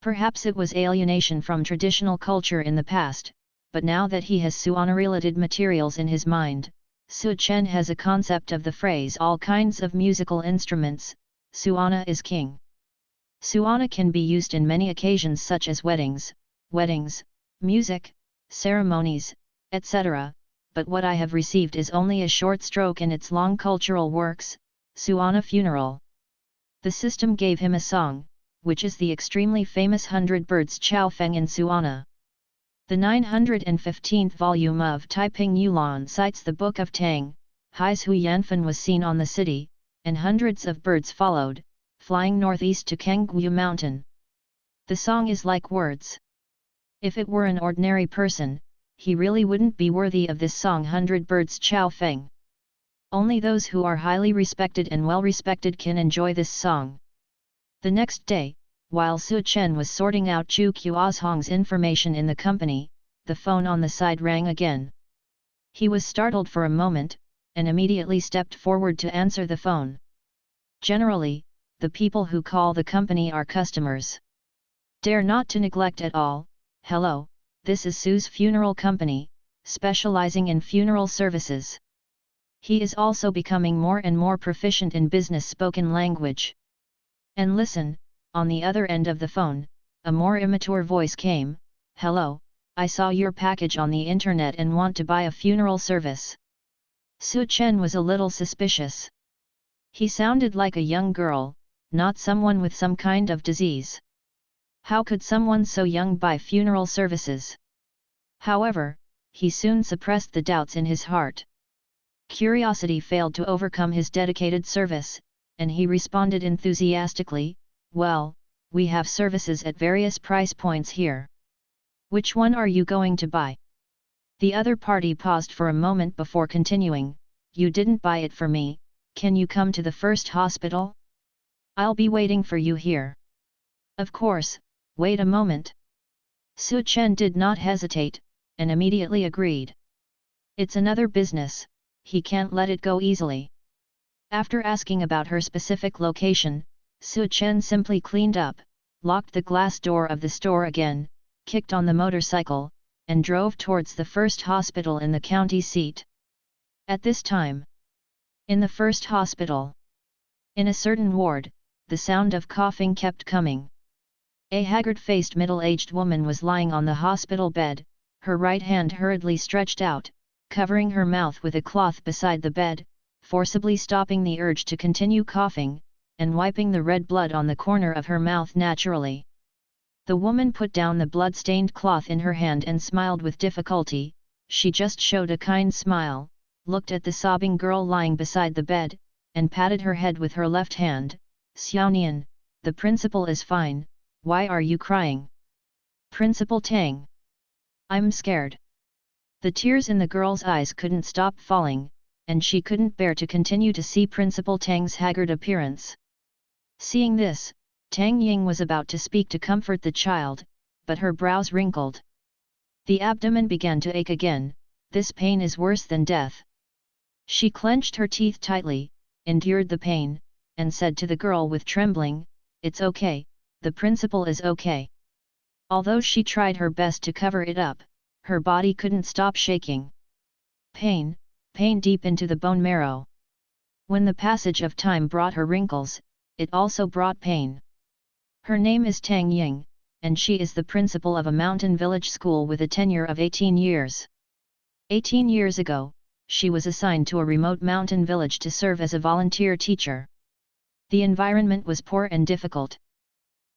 Perhaps it was alienation from traditional culture in the past, but now that he has Suana-related materials in his mind, Su Chen has a concept of the phrase all kinds of musical instruments. Suana is king. Suana can be used in many occasions such as weddings, music, ceremonies, etc., but what I have received is only a short stroke in its long cultural works, Suana Funeral. The system gave him a song, which is the extremely famous 100 Birds Chao Feng in Suana. The 915th volume of Taiping Yuan cites the Book of Tang. Hai's Hu Yanfen was seen on the city, and hundreds of birds followed, flying northeast to Kanggu Mountain. The song is like words. If it were an ordinary person, he really wouldn't be worthy of this song 100 Birds Chao Feng. Only those who are highly respected and well respected can enjoy this song. The next day, while Su Chen was sorting out Chu Qiuazhong's information in the company, the phone on the side rang again. He was startled for a moment, and immediately stepped forward to answer the phone. Generally, the people who call the company are customers. Dare not to neglect at all. Hello, this is Su's funeral company, specializing in funeral services. He is also becoming more and more proficient in business spoken language. And listen, on the other end of the phone, a more immature voice came, "Hello, I saw your package on the internet and want to buy a funeral service." Su Chen was a little suspicious. He sounded like a young girl, not someone with some kind of disease. How could someone so young buy funeral services? However, he soon suppressed the doubts in his heart. Curiosity failed to overcome his dedicated service, and he responded enthusiastically, "Well, we have services at various price points here. Which one are you going to buy?" The other party paused for a moment before continuing, "You didn't buy it for me, can you come to the first hospital? I'll be waiting for you here." "Of course, wait a moment." Su Chen did not hesitate, and immediately agreed. It's another business, he can't let it go easily. After asking about her specific location, Su Chen simply cleaned up, locked the glass door of the store again, kicked on the motorcycle, and drove towards the first hospital in the county seat. At this time, in the first hospital, in a certain ward, the sound of coughing kept coming. A haggard-faced middle-aged woman was lying on the hospital bed, her right hand hurriedly stretched out, covering her mouth with a cloth beside the bed, forcibly stopping the urge to continue coughing, and wiping the red blood on the corner of her mouth naturally. The woman put down the blood-stained cloth in her hand and smiled with difficulty. She just showed a kind smile, looked at the sobbing girl lying beside the bed, and patted her head with her left hand. "Xiaonian, the principal is fine, why are you crying?" "Principal Tang. I'm scared." The tears in the girl's eyes couldn't stop falling, and she couldn't bear to continue to see Principal Tang's haggard appearance. Seeing this, Tang Ying was about to speak to comfort the child, but her brows wrinkled. The abdomen began to ache again. This pain is worse than death. She clenched her teeth tightly, endured the pain, and said to the girl with trembling, "It's okay, the principal is okay." Although she tried her best to cover it up, her body couldn't stop shaking. Pain, pain deep into the bone marrow. When the passage of time brought her wrinkles, it also brought pain. Her name is Tang Ying, and she is the principal of a mountain village school with a tenure of 18 years. 18 years ago, she was assigned to a remote mountain village to serve as a volunteer teacher. The environment was poor and difficult.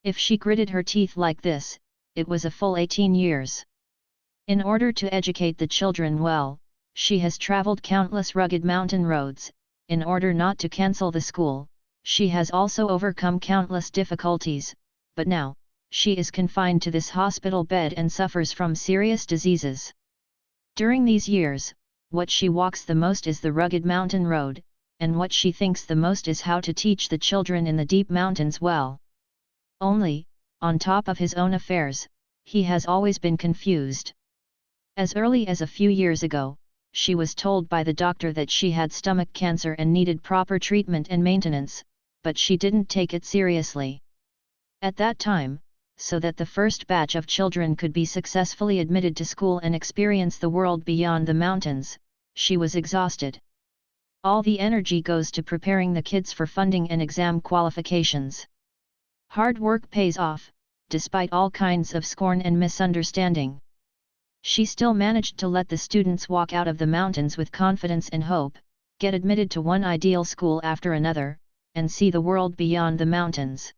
If she gritted her teeth like this, it was a full 18 years. In order to educate the children well, she has traveled countless rugged mountain roads. In order not to cancel the school, she has also overcome countless difficulties, but now, she is confined to this hospital bed and suffers from serious diseases. During these years, what she walks the most is the rugged mountain road, and what she thinks the most is how to teach the children in the deep mountains well. Only, on top of his own affairs, he has always been confused. As early as a few years ago, she was told by the doctor that she had stomach cancer and needed proper treatment and maintenance, but she didn't take it seriously. At that time, so that the first batch of children could be successfully admitted to school and experience the world beyond the mountains, she was exhausted. All the energy goes to preparing the kids for funding and exam qualifications. Hard work pays off, despite all kinds of scorn and misunderstanding. She still managed to let the students walk out of the mountains with confidence and hope, get admitted to one ideal school after another, and see the world beyond the mountains.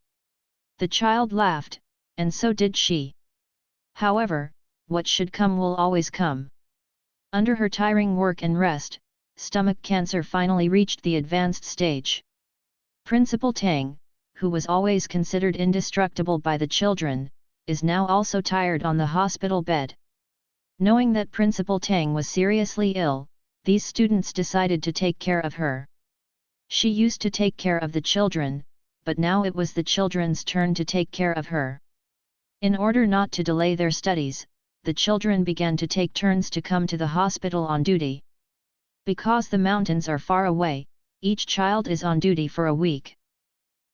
The child laughed, and so did she. However, what should come will always come. Under her tiring work and rest, stomach cancer finally reached the advanced stage. Principal Tang, who was always considered indestructible by the children, is now also tired on the hospital bed. Knowing that Principal Tang was seriously ill, these students decided to take care of her. She used to take care of the children, but now it was the children's turn to take care of her. In order not to delay their studies, the children began to take turns to come to the hospital on duty. Because the mountains are far away, each child is on duty for a week.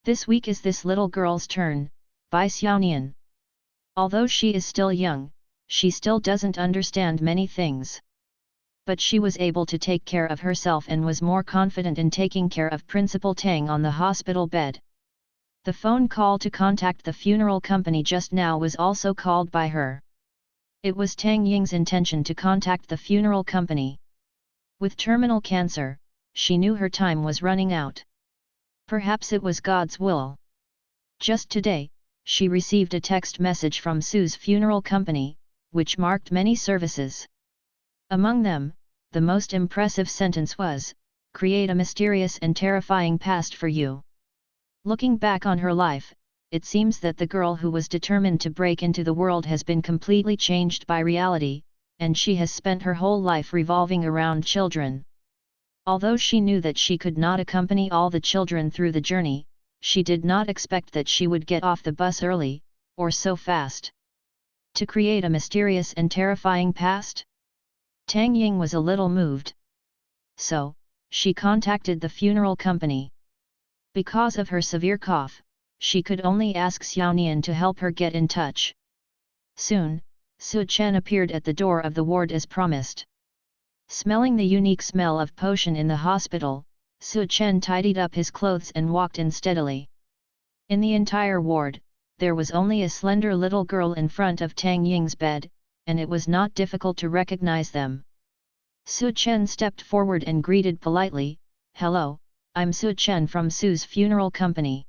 This week is this little girl's turn, Bai Xiaonian. Although she is still young, she still doesn't understand many things. But she was able to take care of herself and was more confident in taking care of Principal Tang on the hospital bed. The phone call to contact the funeral company just now was also called by her. It was Tang Ying's intention to contact the funeral company. With terminal cancer, she knew her time was running out. Perhaps it was God's will. Just today, she received a text message from Su's funeral company, which marked many services. Among them, the most impressive sentence was, "Create a mysterious and terrifying past for you." Looking back on her life, it seems that the girl who was determined to break into the world has been completely changed by reality, and she has spent her whole life revolving around children. Although she knew that she could not accompany all the children through the journey, she did not expect that she would get off the bus early, or so fast. To create a mysterious and terrifying past? Tang Ying was a little moved. So, she contacted the funeral company. Because of her severe cough, she could only ask Xiaonian to help her get in touch. Soon, Su Chen appeared at the door of the ward as promised. Smelling the unique smell of potion in the hospital, Su Chen tidied up his clothes and walked in steadily. In the entire ward, there was only a slender little girl in front of Tang Ying's bed, and it was not difficult to recognize them. Su Chen stepped forward and greeted politely, "Hello, I'm Su Chen from Su's funeral company."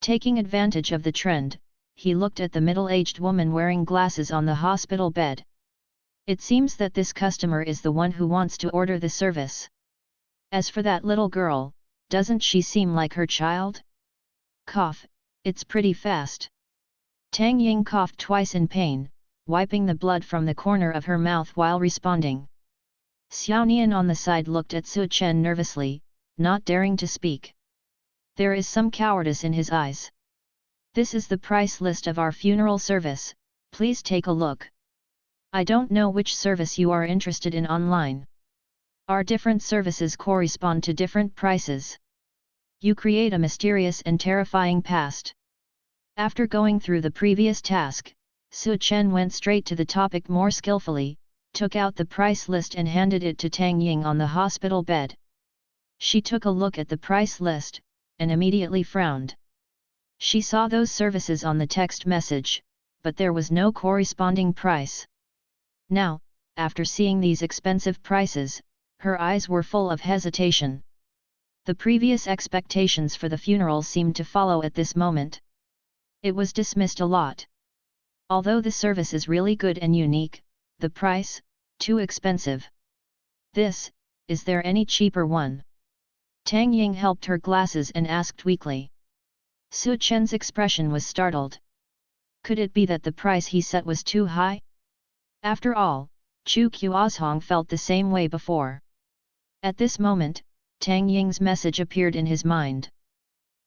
Taking advantage of the trend, he looked at the middle-aged woman wearing glasses on the hospital bed. It seems that this customer is the one who wants to order the service. As for that little girl, doesn't she seem like her child? Cough, it's pretty fast. Tang Ying coughed twice in pain, wiping the blood from the corner of her mouth while responding. Xiaonian on the side looked at Su Chen nervously, not daring to speak. There is some cowardice in his eyes. "This is the price list of our funeral service, please take a look. I don't know which service you are interested in online. Our different services correspond to different prices. You create a mysterious and terrifying past." After going through the previous task, Su Chen went straight to the topic more skillfully, took out the price list and handed it to Tang Ying on the hospital bed. She took a look at the price list, and immediately frowned. She saw those services on the text message, but there was no corresponding price. Now, after seeing these expensive prices, her eyes were full of hesitation. The previous expectations for the funeral seemed to follow at this moment. It was dismissed a lot. Although the service is really good and unique, the price, too expensive. Is there any cheaper one? Tang Ying helped her glasses and asked weakly. Su Chen's expression was startled. Could it be that the price he set was too high? After all, Chu Qiuzhong felt the same way before. At this moment, Tang Ying's message appeared in his mind.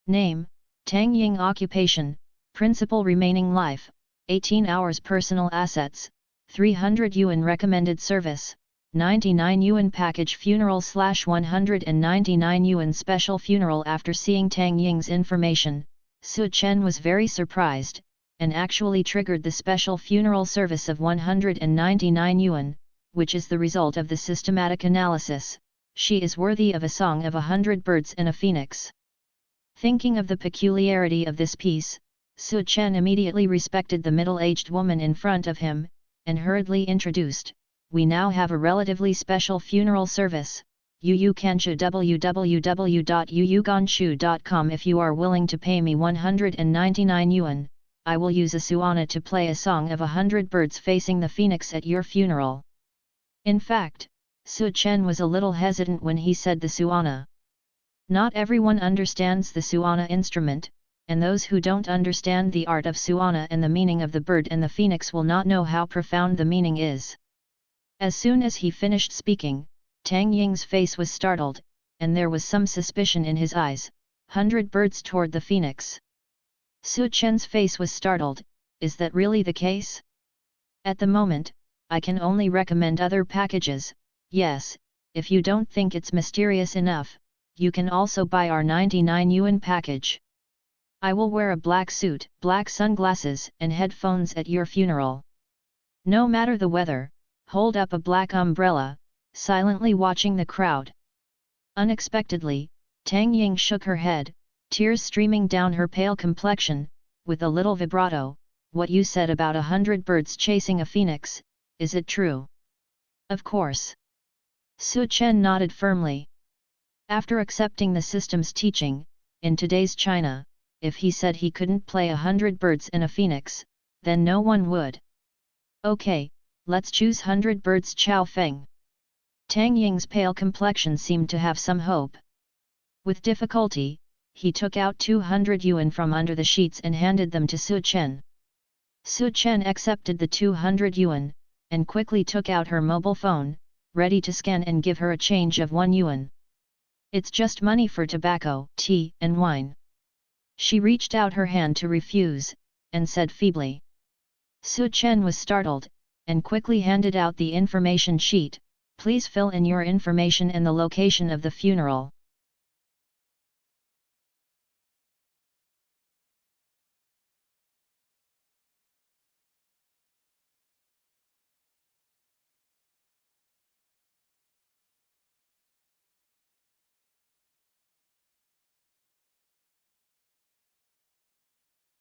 Name, Tang Ying. Occupation, principal remaining life, 18 hours. Personal assets, 300 yuan. Recommended service, 99 yuan. Package funeral / 199 yuan. Special funeral. After seeing Tang Ying's information, Su Chen was very surprised, and actually triggered the special funeral service of 199 yuan, which is the result of the systematic analysis. She is worthy of a song of 100 birds and a phoenix. Thinking of the peculiarity of this piece, Su Chen immediately respected the middle-aged woman in front of him, and hurriedly introduced, "We now have a relatively special funeral service, Yuganshu. www.yuganshu.com. If you are willing to pay me 199 yuan, I will use a suana to play a song of 100 birds facing the phoenix at your funeral." In fact, Su Chen was a little hesitant when he said the suana. Not everyone understands the suana instrument, and those who don't understand the art of suana and the meaning of the bird and the phoenix will not know how profound the meaning is. As soon as he finished speaking, Tang Ying's face was startled, and there was some suspicion in his eyes. 100 birds toward the phoenix. Su Chen's face was startled. Is that really the case? At the moment, I can only recommend other packages. Yes, if you don't think it's mysterious enough, you can also buy our 99 yuan package. I will wear a black suit, black sunglasses and headphones at your funeral. No matter the weather, hold up a black umbrella, silently watching the crowd. Unexpectedly, Tang Ying shook her head, tears streaming down her pale complexion, with a little vibrato. "What you said about 100 birds chasing a phoenix, is it true?" "Of course." Su Chen nodded firmly. After accepting the system's teaching, in today's China, if he said he couldn't play 100 birds and a phoenix, then no one would. "Okay, let's choose 100 birds." Chao Feng. Tang Ying's pale complexion seemed to have some hope. With difficulty, he took out 200 yuan from under the sheets and handed them to Su Chen. Su Chen accepted the 200 yuan, and quickly took out her mobile phone, ready to scan and give her a change of 1 yuan. "It's just money for tobacco, tea and wine." She reached out her hand to refuse, and said feebly. Su Chen was startled, and quickly handed out the information sheet. Please fill in your information and the location of the funeral.